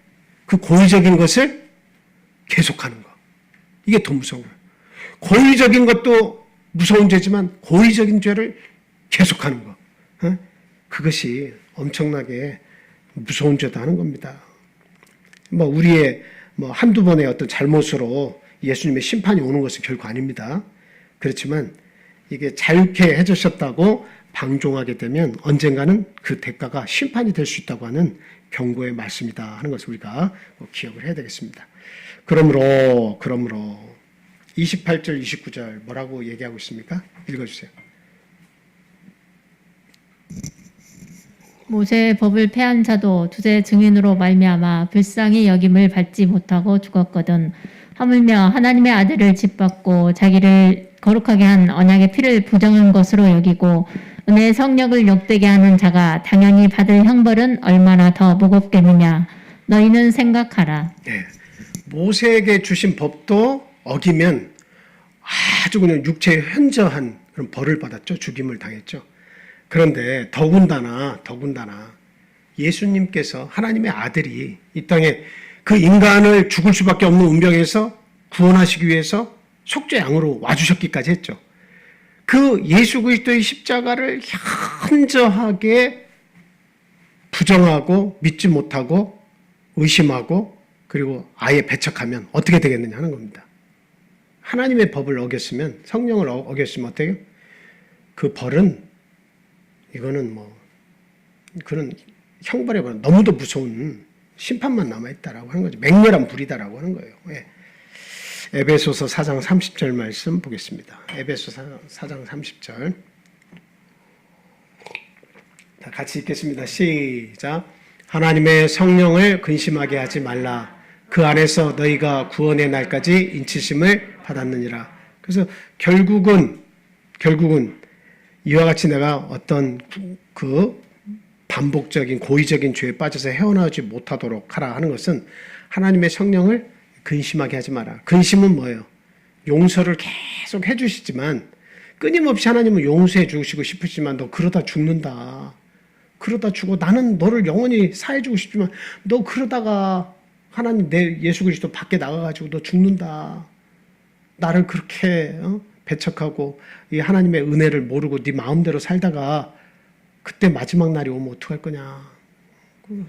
그 고의적인 것을 계속하는 거. 이게 더 무서운 거예요. 고의적인 것도 무서운 죄지만 고의적인 죄를 계속하는 거, 그것이 엄청나게 무서운 죄다 하는 겁니다. 우리의 한두 번의 어떤 잘못으로 예수님의 심판이 오는 것은 결코 아닙니다. 그렇지만 이게 자유케 해주셨다고 방종하게 되면 언젠가는 그 대가가 심판이 될 수 있다고 하는 경고의 말씀이다 하는 것을 우리가 기억을 해야 되겠습니다. 그러므로 28절, 29절 뭐라고 얘기하고 있습니까? 읽어주세요.
모세의 법을 폐한 자도 두세 증인으로 말미암아 불쌍히 여김을 받지 못하고 죽었거든. 하물며 하나님의 아들을 짓밟고 자기를 거룩하게 한 언약의 피를 부정한 것으로 여기고 은혜의 성령을 욕되게 하는 자가 당연히 받을 형벌은 얼마나 더 무겁겠느냐. 너희는 생각하라.
네. 모세에게 주신 법도 어기면 아주 그냥 육체에 현저한 그런 벌을 받았죠. 죽임을 당했죠. 그런데 더군다나 예수님께서, 하나님의 아들이 이 땅에 그 인간을 죽을 수밖에 없는 운명에서 구원하시기 위해서 속죄양으로 와주셨기까지 했죠. 그 예수 그리스도의 십자가를 현저하게 부정하고 믿지 못하고 의심하고 그리고 아예 배척하면 어떻게 되겠느냐 하는 겁니다. 하나님의 법을 어겼으면, 성령을 어겼으면 어때요? 그 벌은, 이거는 그런 형벌에 관한 너무도 무서운 심판만 남아있다라고 하는 거죠. 맹렬한 불이다라고 하는 거예요. 예. 에베소서 4장 30절 말씀 보겠습니다. 에베소서 4장 30절. 다 같이 읽겠습니다. 시작. 하나님의 성령을 근심하게 하지 말라. 그 안에서 너희가 구원의 날까지 인치심을 받았느니라. 그래서 결국은 이와 같이 내가 어떤 그 반복적인 고의적인 죄에 빠져서 헤어나오지 못하도록 하라 하는 것은 하나님의 성령을 근심하게 하지 마라. 근심은 뭐예요? 용서를 계속 해주시지만, 끊임없이 하나님은 용서해 주시고 싶으시지만 너 그러다 죽는다. 그러다 죽어. 나는 너를 영원히 사해주고 싶지만 너 그러다가 하나님 내 예수 그리스도 밖에 나가가지고 너 죽는다. 나를 그렇게 배척하고 이 하나님의 은혜를 모르고 네 마음대로 살다가 그때 마지막 날이 오면 어떡할 거냐.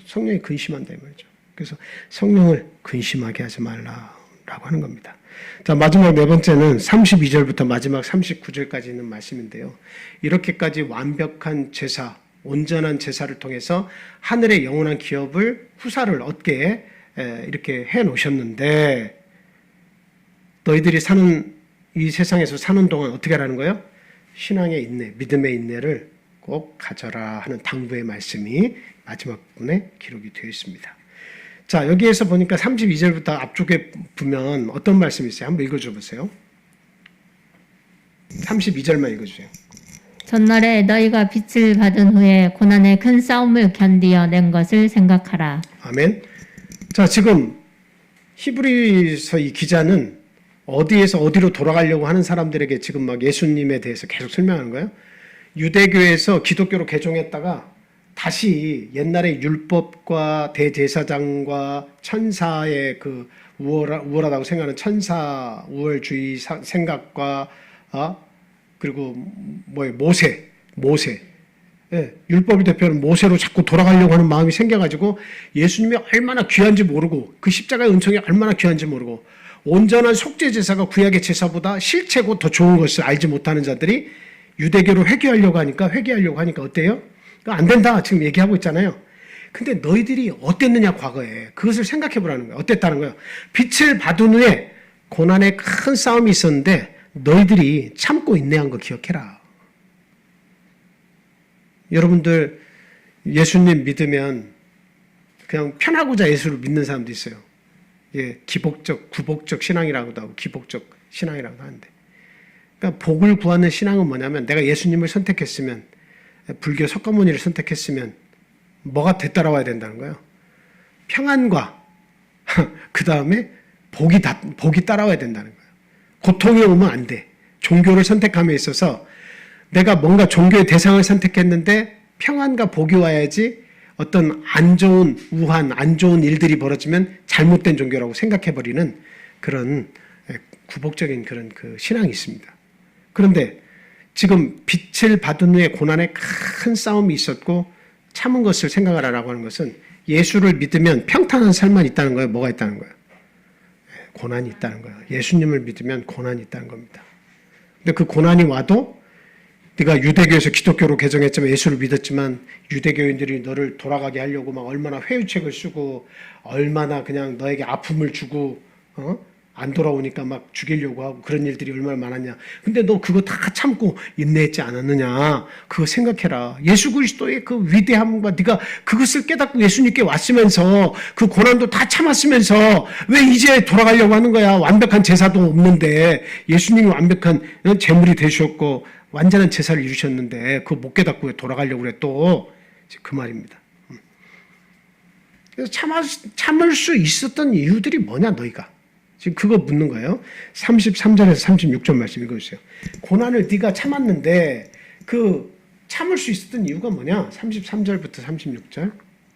성령이 근심한다 이 말이죠. 그래서 성령을 근심하게 하지 말라라고 하는 겁니다. 자, 마지막 네 번째는 32절부터 마지막 39절까지 있는 말씀인데요. 이렇게까지 완벽한 제사, 온전한 제사를 통해서 하늘의 영원한 기업을, 후사를 얻게 이렇게 해 놓으셨는데, 너희들이 사는 이 세상에서 사는 동안 어떻게 하라는 거예요? 신앙의 인내, 믿음의 인내를 꼭 가져라 하는 당부의 말씀이 마지막 부분에 기록이 되어 있습니다. 자, 여기에서 보니까 32절부터 앞쪽에 보면 어떤 말씀이 있어요? 한번 읽어줘 보세요. 32절만 읽어주세요.
전날에 너희가 빛을 받은 후에 고난의 큰 싸움을 견디어 낸 것을 생각하라.
아멘. 자, 지금 히브리서 이 기자는 어디에서 어디로 돌아가려고 하는 사람들에게 지금 막 예수님에 대해서 계속 설명하는 거예요. 유대교에서 기독교로 개종했다가 다시 옛날의 율법과 대제사장과 천사의 그 우월하다고 생각하는 천사 우월주의 생각과 그리고 모세, 예, 율법을 대표하는 모세로 자꾸 돌아가려고 하는 마음이 생겨가지고 예수님이 얼마나 귀한지 모르고 그 십자가의 은총이 얼마나 귀한지 모르고 온전한 속죄 제사가 구약의 제사보다 실체고 더 좋은 것을 알지 못하는 자들이 유대교로 회개하려고 하니까 어때요? 안 된다 지금 얘기하고 있잖아요. 근데 너희들이 어땠느냐 과거에 그것을 생각해 보라는 거예요. 어땠다는 거예요? 빛을 받은 후에 고난의 큰 싸움이 있었는데 너희들이 참고 인내한 거 기억해라. 여러분들 예수님 믿으면 그냥 편하고자 예수를 믿는 사람도 있어요. 예, 기복적, 구복적 신앙이라고도 하고 기복적 신앙이라고도 하는데, 그러니까 복을 구하는 신앙은 뭐냐면 내가 예수님을 선택했으면, 불교 석가모니를 선택했으면 뭐가 뒤따라와야 된다는 거예요. 평안과 그 다음에 복이 따라와야 된다는 거예요. 고통이 오면 안 돼. 종교를 선택함에 있어서 내가 뭔가 종교의 대상을 선택했는데 평안과 복이 와야지 어떤 안 좋은 우한, 안 좋은 일들이 벌어지면 잘못된 종교라고 생각해버리는 그런 구복적인 그런 그 신앙이 있습니다. 그런데 지금 빛을 받은 후에 고난에 큰 싸움이 있었고 참은 것을 생각을 하라고 하는 것은 예수를 믿으면 평탄한 삶만 있다는 거예요? 뭐가 있다는 거예요? 고난이 있다는 거예요. 예수님을 믿으면 고난이 있다는 겁니다. 근데 그 고난이 와도 네가 유대교에서 기독교로 개정했지만 예수를 믿었지만 유대교인들이 너를 돌아가게 하려고 막 얼마나 회유책을 쓰고 얼마나 그냥 너에게 아픔을 주고 안 돌아오니까 막 죽이려고 하고 그런 일들이 얼마나 많았냐. 근데 너 그거 다 참고 인내했지 않았느냐. 그거 생각해라. 예수 그리스도의 그 위대함과 네가 그것을 깨닫고 예수님께 왔으면서 그 고난도 다 참았으면서 왜 이제 돌아가려고 하는 거야. 완벽한 제사도 없는데 예수님이 완벽한 제물이 되셨고 완전한 제사를 이루셨는데 그거 못 깨닫고 왜 돌아가려고 그래 또. 그 말입니다. 그래서 참을 수 있었던 이유들이 뭐냐 너희가. 지금 그거 묻는 거예요. 33절에서 36절 말씀 읽어주세요. 고난을 네가 참았는데 그 참을 수 있었던 이유가 뭐냐? 33절부터 36절.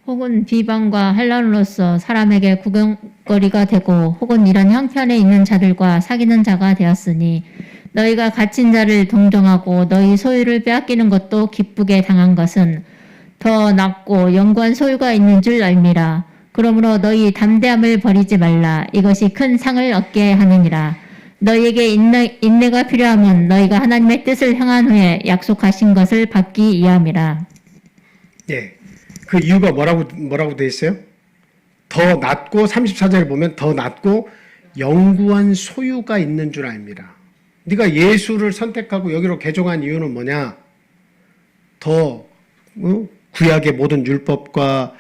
혹은 비방과 한란으로서 사람에게 구경거리가 되고 혹은 이런 형편에 있는 자들과 사귀는 자가 되었으니 너희가 갇힌 자를 동정하고 너희 소유를 빼앗기는 것도 기쁘게 당한 것은 더 낫고 영구한 소유가 있는 줄 알미라. 그러므로 너희 담대함을 버리지 말라. 이것이 큰 상을 얻게 하느니라. 너희에게 인내가 필요하면 너희가 하나님의 뜻을 행한 후에 약속하신 것을 받기 위함이라.
예, 그 이유가 뭐라고 돼 있어요? 더 낫고 34절에 보면 더 낫고 영구한 소유가 있는 줄 압니다. 네가 예수를 선택하고 여기로 개종한 이유는 뭐냐? 더 구약의 모든 율법과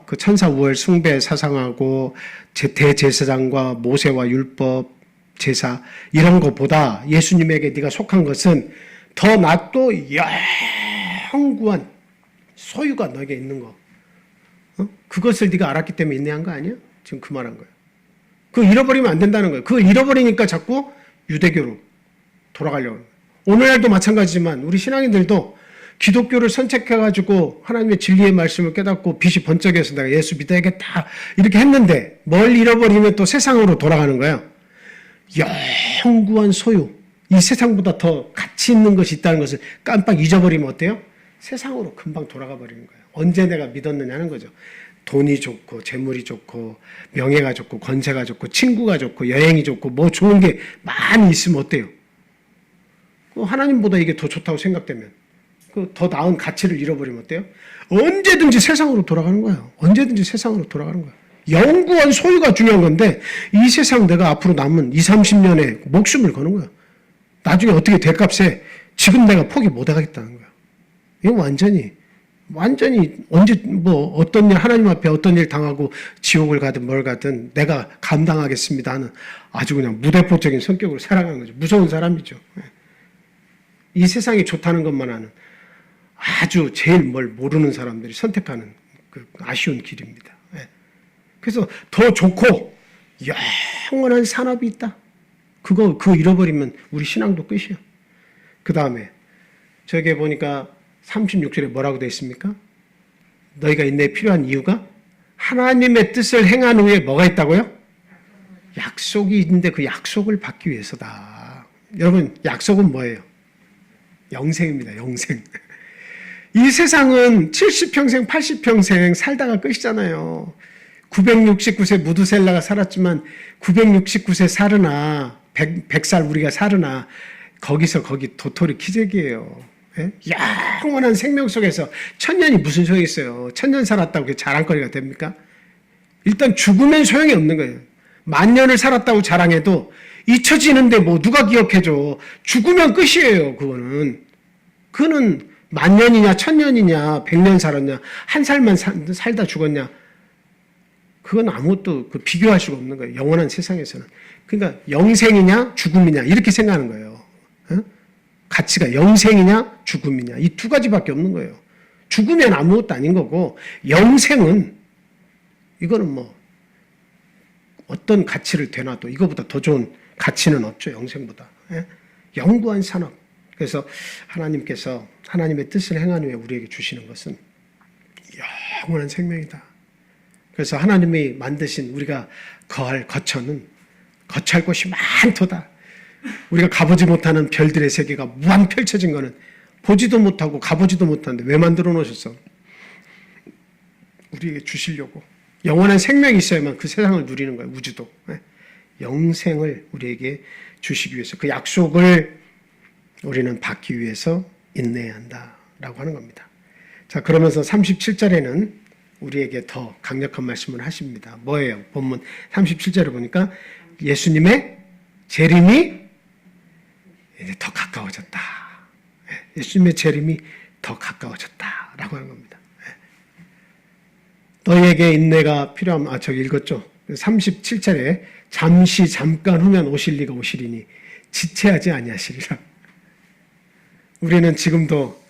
그 천사 우월 숭배 사상하고 대제사장과 모세와 율법 제사 이런 것보다 예수님에게 네가 속한 것은 더 낫고 영구한 소유가 너에게 있는 거. 그것을 네가 알았기 때문에 인내한 거 아니야? 지금 그 말한 거예요. 그거 잃어버리면 안 된다는 거예요. 그거 잃어버리니까 자꾸 유대교로 돌아가려고 하는 거예요. 오늘날도 마찬가지지만 우리 신앙인들도 기독교를 선택해가지고 하나님의 진리의 말씀을 깨닫고 빛이 번쩍여서 내가 예수 믿어야겠다 이렇게 했는데 뭘 잃어버리면 또 세상으로 돌아가는 거예요. 영구한 소유, 이 세상보다 더 가치 있는 것이 있다는 것을 깜빡 잊어버리면 어때요? 세상으로 금방 돌아가 버리는 거예요. 언제 내가 믿었느냐는 거죠. 돈이 좋고 재물이 좋고 명예가 좋고 권세가 좋고 친구가 좋고 여행이 좋고 뭐 좋은 게 많이 있으면 어때요? 하나님보다 이게 더 좋다고 생각되면 그 더 나은 가치를 잃어버리면 어때요? 언제든지 세상으로 돌아가는 거예요. 언제든지 세상으로 돌아가는 거예요. 영구한 소유가 중요한 건데 이 세상 내가 앞으로 남은 20, 30년에 목숨을 거는 거예요. 나중에 어떻게 될 값에 지금 내가 포기 못 하겠다는 거예요. 이거 완전히 언제 뭐 어떤 일 하나님 앞에 어떤 일 당하고 지옥을 가든 뭘 가든 내가 감당하겠습니다 하는 아주 그냥 무대포적인 성격으로 살아가는 거죠. 무서운 사람이죠. 이 세상이 좋다는 것만 아는 아주 제일 뭘 모르는 사람들이 선택하는 그 아쉬운 길입니다. 그래서 더 좋고 영원한 산업이 있다. 그거 잃어버리면 우리 신앙도 끝이야. 그 다음에 저기 보니까 36절에 뭐라고 되어 있습니까? 너희가 인내에 필요한 이유가 하나님의 뜻을 행한 후에 뭐가 있다고요? 약속이 있는데 그 약속을 받기 위해서다. 여러분 약속은 뭐예요? 영생입니다. 영생. 이 세상은 70평생 80평생 살다가 끝이잖아요. 969세 무드셀라가 살았지만 969세 사르나 100살 우리가 사르나 거기서 거기 도토리 키재기예요. 예? 영원한 생명 속에서 천년이 무슨 소용이 있어요. 천년 살았다고 그게 자랑거리가 됩니까? 일단 죽으면 소용이 없는 거예요. 만년을 살았다고 자랑해도 잊혀지는데 뭐 누가 기억해줘. 죽으면 끝이에요. 그거는 만년이냐 천년이냐 100년 살았냐 한 살만 살다 죽었냐 그건 아무것도 비교할 수가 없는 거예요. 영원한 세상에서는. 그러니까 영생이냐 죽음이냐 이렇게 생각하는 거예요. 가치가 영생이냐 죽음이냐 이 두 가지밖에 없는 거예요. 죽으면 아무것도 아닌 거고 영생은 이거는 뭐 어떤 가치를 대놔도 이거보다 더 좋은 가치는 없죠. 영생보다. 영구한 산업. 그래서 하나님께서 하나님의 뜻을 행한 후에 우리에게 주시는 것은 영원한 생명이다. 그래서 하나님이 만드신 우리가 거할 거처는 거처할 곳이 많도다. 우리가 가보지 못하는 별들의 세계가 무한 펼쳐진 거는 보지도 못하고 가보지도 못하는데 왜 만들어 놓으셨어? 우리에게 주시려고. 영원한 생명이 있어야만 그 세상을 누리는 거예요. 우주도. 영생을 우리에게 주시기 위해서 그 약속을 우리는 받기 위해서 인내해야 한다라고 하는 겁니다. 자, 그러면서 37절에는 우리에게 더 강력한 말씀을 하십니다. 뭐예요? 본문 37절을 보니까 예수님의 재림이 이제 더 가까워졌다. 예수님의 재림이 더 가까워졌다라고 하는 겁니다. 너희에게 인내가 필요함. 저기 읽었죠? 37절에 잠시 잠깐 후면 오실 리가 오시리니 지체하지 아니하시리라. 우리는 지금도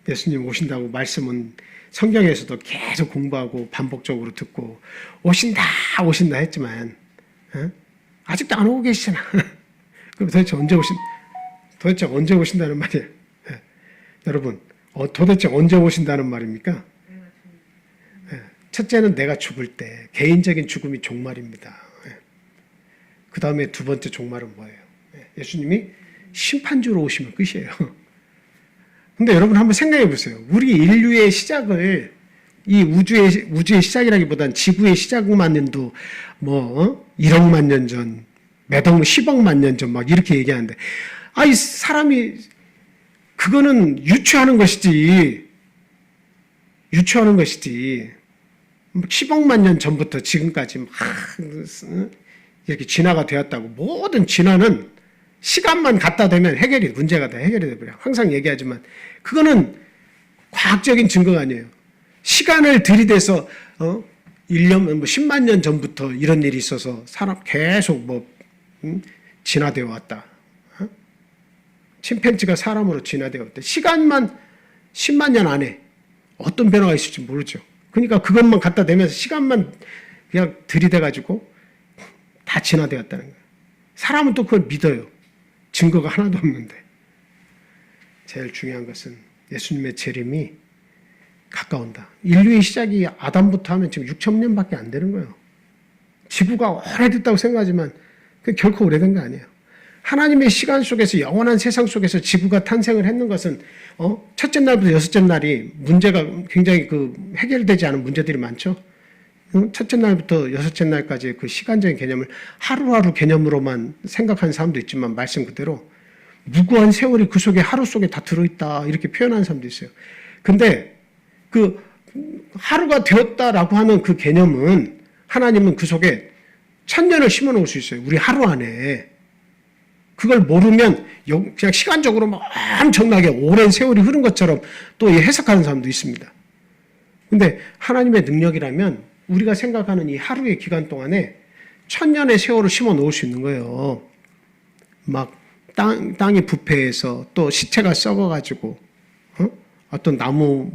예수님 오신다고 말씀은 성경에서도 계속 공부하고 반복적으로 듣고 오신다 했지만 아직도 안 오고 계시잖아. 그럼 도대체 언제 오신다는 말이에요? 여러분, 도대체 언제 오신다는 말입니까? 첫째는 내가 죽을 때 개인적인 죽음이 종말입니다. 그 다음에 두 번째 종말은 뭐예요? 예수님이 심판주로 오시면 끝이에요. 근데 여러분 한번 생각해 보세요. 우리 인류의 시작을 이 우주의 시작이라기보단 지구의 시작만년도 1억만 년 전, 몇 억, 10억만 년 전 막 이렇게 얘기하는데 이 사람이 그거는 유추하는 것이지 10억만 년 전부터 지금까지 막 이렇게 진화가 되었다고. 모든 진화는 시간만 갖다 대면 문제가 다 해결이 돼버려요. 항상 얘기하지만 그거는 과학적인 증거가 아니에요. 시간을 들이대서 1년, 10만 년 전부터 이런 일이 있어서 사람 계속 진화되어 왔다. 침팬지가 사람으로 진화되어 왔다. 시간만 10만 년 안에 어떤 변화가 있을지 모르죠. 그러니까 그것만 갖다 대면서 시간만 그냥 들이대가지고 다 진화되었다는 거예요. 사람은 또 그걸 믿어요. 증거가 하나도 없는데. 제일 중요한 것은 예수님의 재림이 가까운다. 인류의 시작이 아담부터 하면 지금 6천 년밖에 안 되는 거예요. 지구가 오래됐다고 생각하지만 그게 결코 오래된 거 아니에요. 하나님의 시간 속에서 영원한 세상 속에서 지구가 탄생을 했는 것은 첫째 날부터 여섯째 날이 문제가 굉장히 해결되지 않은 문제들이 많죠. 첫째 날부터 여섯째 날까지 그 시간적인 개념을 하루하루 개념으로만 생각하는 사람도 있지만 말씀 그대로 무고한 세월이 그 속에 하루 속에 다 들어있다 이렇게 표현하는 사람도 있어요. 근데 그 하루가 되었다라고 하는 그 개념은 하나님은 그 속에 1000년을 심어 놓을 수 있어요. 우리 하루 안에. 그걸 모르면 그냥 시간적으로 엄청나게 오랜 세월이 흐른 것처럼 또 해석하는 사람도 있습니다. 근데 하나님의 능력이라면 우리가 생각하는 이 하루의 기간 동안에 1000년의 세월을 심어 놓을 수 있는 거예요. 막 땅이 부패해서 또 시체가 썩어가지고 어떤 나무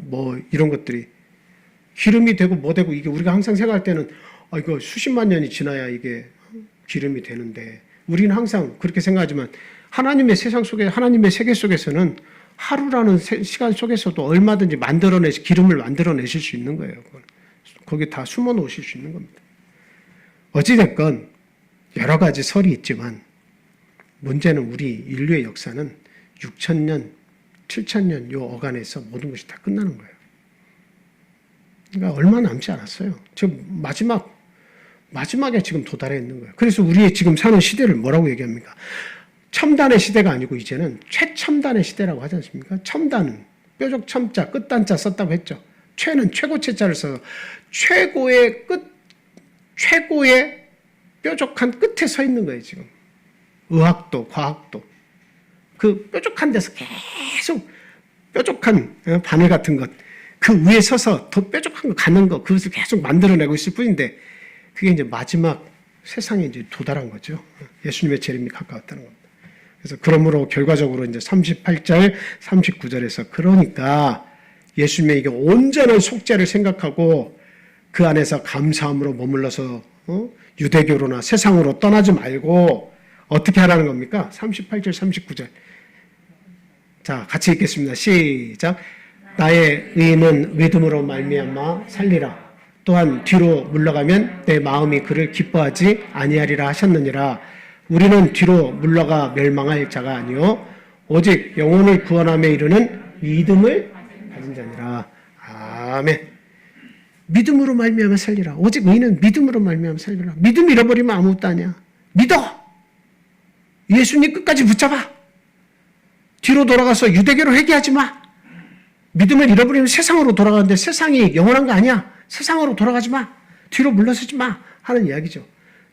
이런 것들이 기름이 되고 뭐 되고 이게 우리가 항상 생각할 때는 이거 수십만 년이 지나야 이게 기름이 되는데 우리는 항상 그렇게 생각하지만 하나님의 세상 속에 하나님의 세계 속에서는 하루라는 시간 속에서도 얼마든지 기름을 만들어내실 수 있는 거예요. 거기 다 숨어 놓으실 수 있는 겁니다. 어찌됐건 여러 가지 설이 있지만 문제는 우리 인류의 역사는 6,000년, 7,000년 요 어간에서 모든 것이 다 끝나는 거예요. 그러니까 얼마 남지 않았어요. 지금 마지막에 지금 도달해 있는 거예요. 그래서 우리의 지금 사는 시대를 뭐라고 얘기합니까? 첨단의 시대가 아니고 이제는 최첨단의 시대라고 하지 않습니까? 첨단은 뾰족 첨자, 끝단자 썼다고 했죠. 최는 최고체자를 써서 최고의 뾰족한 끝에 서 있는 거예요, 지금. 의학도, 과학도. 그 뾰족한 데서 계속 뾰족한 바늘 같은 것, 그 위에 서서 더 뾰족한 거 갖는 거 그것을 계속 만들어내고 있을 뿐인데 그게 이제 마지막 세상에 이제 도달한 거죠. 예수님의 재림이 가까웠다는 겁니다. 그래서 그러므로 결과적으로 이제 38절, 39절에서 그러니까 예수님의 이게 온전한 속죄를 생각하고 그 안에서 감사함으로 머물러서 유대교로나 세상으로 떠나지 말고 어떻게 하라는 겁니까? 38절, 39절. 자, 같이 읽겠습니다. 시작. 나의 의인은 믿음으로 말미암아 살리라. 또한 뒤로 물러가면 내 마음이 그를 기뻐하지 아니하리라 하셨느니라. 우리는 뒤로 물러가 멸망할 자가 아니요 오직 영혼을 구원함에 이르는 믿음을 가진 자니라. 아멘. 믿음으로 말미암아 살리라. 오직 의인은 믿음으로 말미암아 살리라. 믿음 잃어버리면 아무것도 아니야. 믿어. 예수님 끝까지 붙잡아. 뒤로 돌아가서 유대교로 회개하지 마. 믿음을 잃어버리면 세상으로 돌아가는데 세상이 영원한 거 아니야. 세상으로 돌아가지 마. 뒤로 물러서지 마. 하는 이야기죠.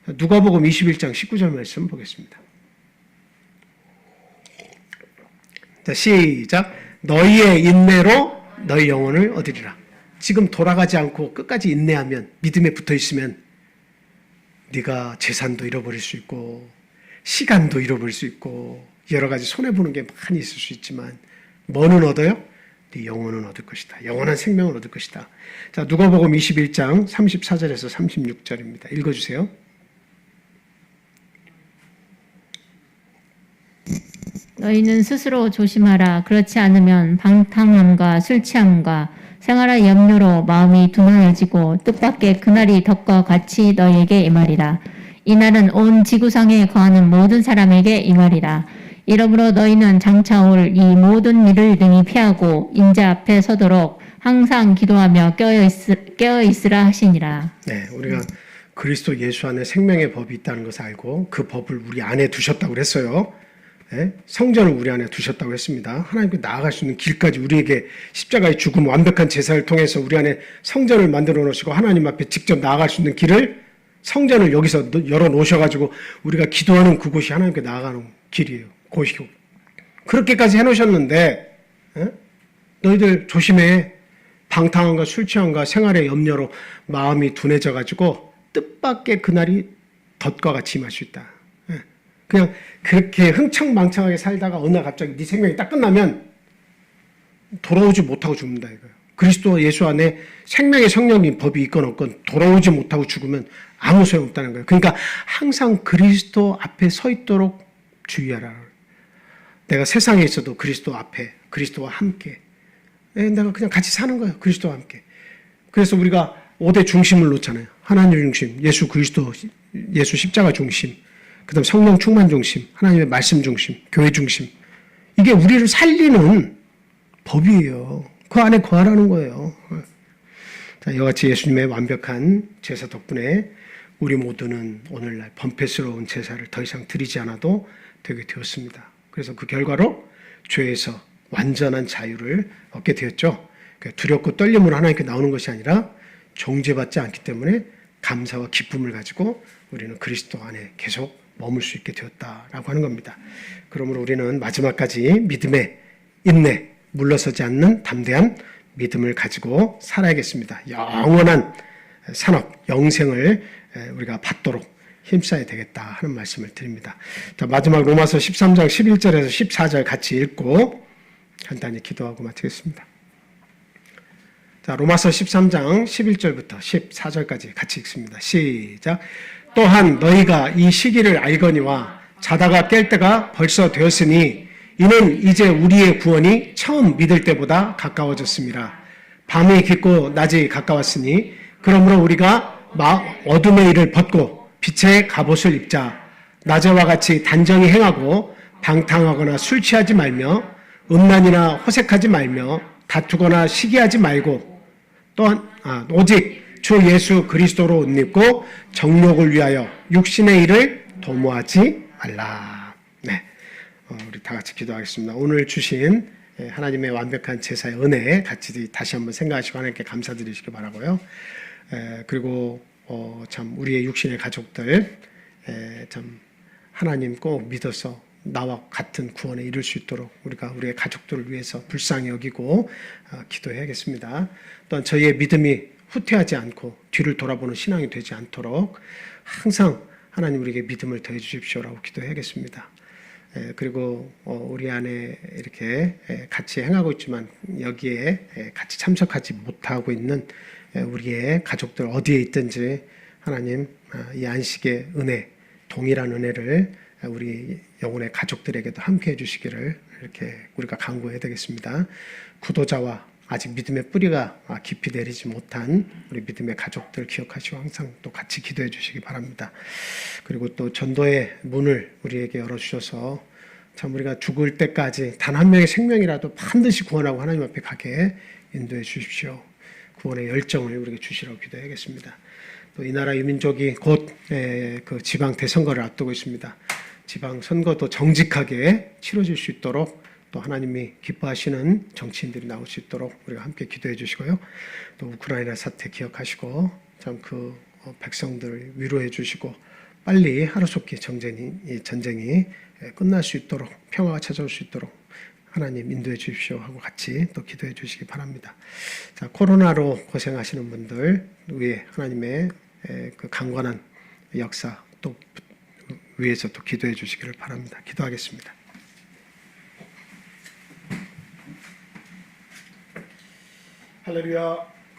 누가복음 21장 19절 말씀 보겠습니다. 자, 시작. 너희의 인내로 너희 영혼을 얻으리라. 지금 돌아가지 않고 끝까지 인내하면, 믿음에 붙어 있으면 네가 재산도 잃어버릴 수 있고 시간도 잃어버릴 수 있고 여러 가지 손해보는 게 많이 있을 수 있지만 뭐는 얻어요? 네 영혼은 얻을 것이다. 영원한 생명을 얻을 것이다. 자, 누가복음 21장 34절에서 36절입니다. 읽어주세요.
너희는 스스로 조심하라. 그렇지 않으면 방탕함과 술 취함과 생활의 염려로 마음이 둔하여지고 뜻밖의 그날이 덕과 같이 너희에게 임하리라. 이날은 온 지구상에 거하는 모든 사람에게 임하리라. 이러므로 너희는 장차 올 이 모든 일을 능히 피하고 인자 앞에 서도록 항상 기도하며 깨어있으라 하시니라.
네, 우리가 그리스도 예수 안에 생명의 법이 있다는 것을 알고 그 법을 우리 안에 두셨다고 그랬어요. 네? 성전을 우리 안에 두셨다고 했습니다. 하나님께 나아갈 수 있는 길까지 우리에게 십자가의 죽음 완벽한 제사를 통해서 우리 안에 성전을 만들어 놓으시고 하나님 앞에 직접 나아갈 수 있는 길을 성전을 여기서 열어 놓으셔가지고 우리가 기도하는 그곳이 하나님께 나아가는 길이에요. 곳이고 그렇게까지 해놓으셨는데 너희들 조심해. 방탕함과 술 취함과 생활의 염려로 마음이 둔해져가지고 뜻밖의 그날이 덫과 같이 임할 수 있다. 그냥 그렇게 흥청망청하게 살다가 어느 날 갑자기 네 생명이 딱 끝나면 돌아오지 못하고 죽는다 이거예요. 그리스도 예수 안에 생명의 성령님 법이 있건 없건 돌아오지 못하고 죽으면 아무 소용없다는 거예요. 그러니까 항상 그리스도 앞에 서 있도록 주의하라. 내가 세상에 있어도 그리스도 앞에 그리스도와 함께 내가 그냥 같이 사는 거예요. 그리스도와 함께. 그래서 우리가 5대 중심을 놓잖아요. 하나님 중심, 예수 그리스도, 예수 십자가 중심, 그 다음 성령 충만 중심, 하나님의 말씀 중심, 교회 중심. 이게 우리를 살리는 법이에요. 그 안에 거하라는 거예요. 자, 이와 같이 예수님의 완벽한 제사 덕분에 우리 모두는 오늘날 번패스러운 제사를 더 이상 드리지 않아도 되게 되었습니다. 그래서 그 결과로 죄에서 완전한 자유를 얻게 되었죠. 두렵고 떨림으로 하나님께 나오는 것이 아니라 정죄받지 않기 때문에 감사와 기쁨을 가지고 우리는 그리스도 안에 계속 머물 수 있게 되었다라고 하는 겁니다. 그러므로 우리는 마지막까지 믿음에 인내, 물러서지 않는 담대한 믿음을 가지고 살아야겠습니다. 영원한 산업, 영생을 우리가 받도록 힘써야 되겠다 하는 말씀을 드립니다. 자, 마지막 로마서 13장 11절에서 14절 같이 읽고 간단히 기도하고 마치겠습니다. 자, 로마서 13장 11절부터 14절까지 같이 읽습니다. 시작. 또한 너희가 이 시기를 알거니와 자다가 깰 때가 벌써 되었으니 이는 이제 우리의 구원이 처음 믿을 때보다 가까워졌습니다. 밤이 깊고 낮이 가까웠으니 그러므로 우리가 어둠의 일을 벗고 빛의 갑옷을 입자. 낮에와 같이 단정히 행하고 방탕하거나 술 취하지 말며 음란이나 호색하지 말며 다투거나 시기하지 말고 또한 오직 주 예수 그리스도로 옷 입고 정욕을 위하여 육신의 일을 도모하지 말라. 네, 우리 다 같이 기도하겠습니다. 오늘 주신 하나님의 완벽한 제사의 은혜 같이 다시 한번 생각하시고 하나님께 감사드리시기 바라고요. 그리고 참 우리의 육신의 가족들 참 하나님 꼭 믿어서 나와 같은 구원에 이룰 수 있도록 우리가 우리의 가족들을 위해서 불쌍히 여기고 기도해야겠습니다. 또한 저희의 믿음이 후퇴하지 않고 뒤를 돌아보는 신앙이 되지 않도록 항상 하나님 우리에게 믿음을 더해 주십시오라고 기도해야겠습니다. 그리고 우리 안에 이렇게 같이 행하고 있지만 여기에 같이 참석하지 못하고 있는 우리의 가족들 어디에 있든지 하나님 이 안식의 은혜, 동일한 은혜를 우리 영혼의 가족들에게도 함께 해주시기를 이렇게 우리가 간구해야 되겠습니다. 구도자와 아직 믿음의 뿌리가 깊이 내리지 못한 우리 믿음의 가족들 기억하시고 항상 또 같이 기도해 주시기 바랍니다. 그리고 또 전도의 문을 우리에게 열어주셔서 참 우리가 죽을 때까지 단 한 명의 생명이라도 반드시 구원하고 하나님 앞에 가게 인도해 주십시오. 구원의 열정을 우리에게 주시라고 기도해야겠습니다. 또 이 나라 유민족이 곧 그 지방 대선거를 앞두고 있습니다. 지방 선거도 정직하게 치러질 수 있도록 또 하나님이 기뻐하시는 정치인들이 나올 수 있도록 우리가 함께 기도해 주시고요. 또 우크라이나 사태 기억하시고 참 그 백성들을 위로해 주시고 빨리 하루속히 전쟁이 끝날 수 있도록 평화가 찾아올 수 있도록 하나님 인도해 주십시오 하고 같이 또 기도해 주시기 바랍니다. 자, 코로나로 고생하시는 분들 위해 하나님의 그 강건한 역사 또 위해서 또 기도해 주시기를 바랍니다. 기도하겠습니다. 할렐루야.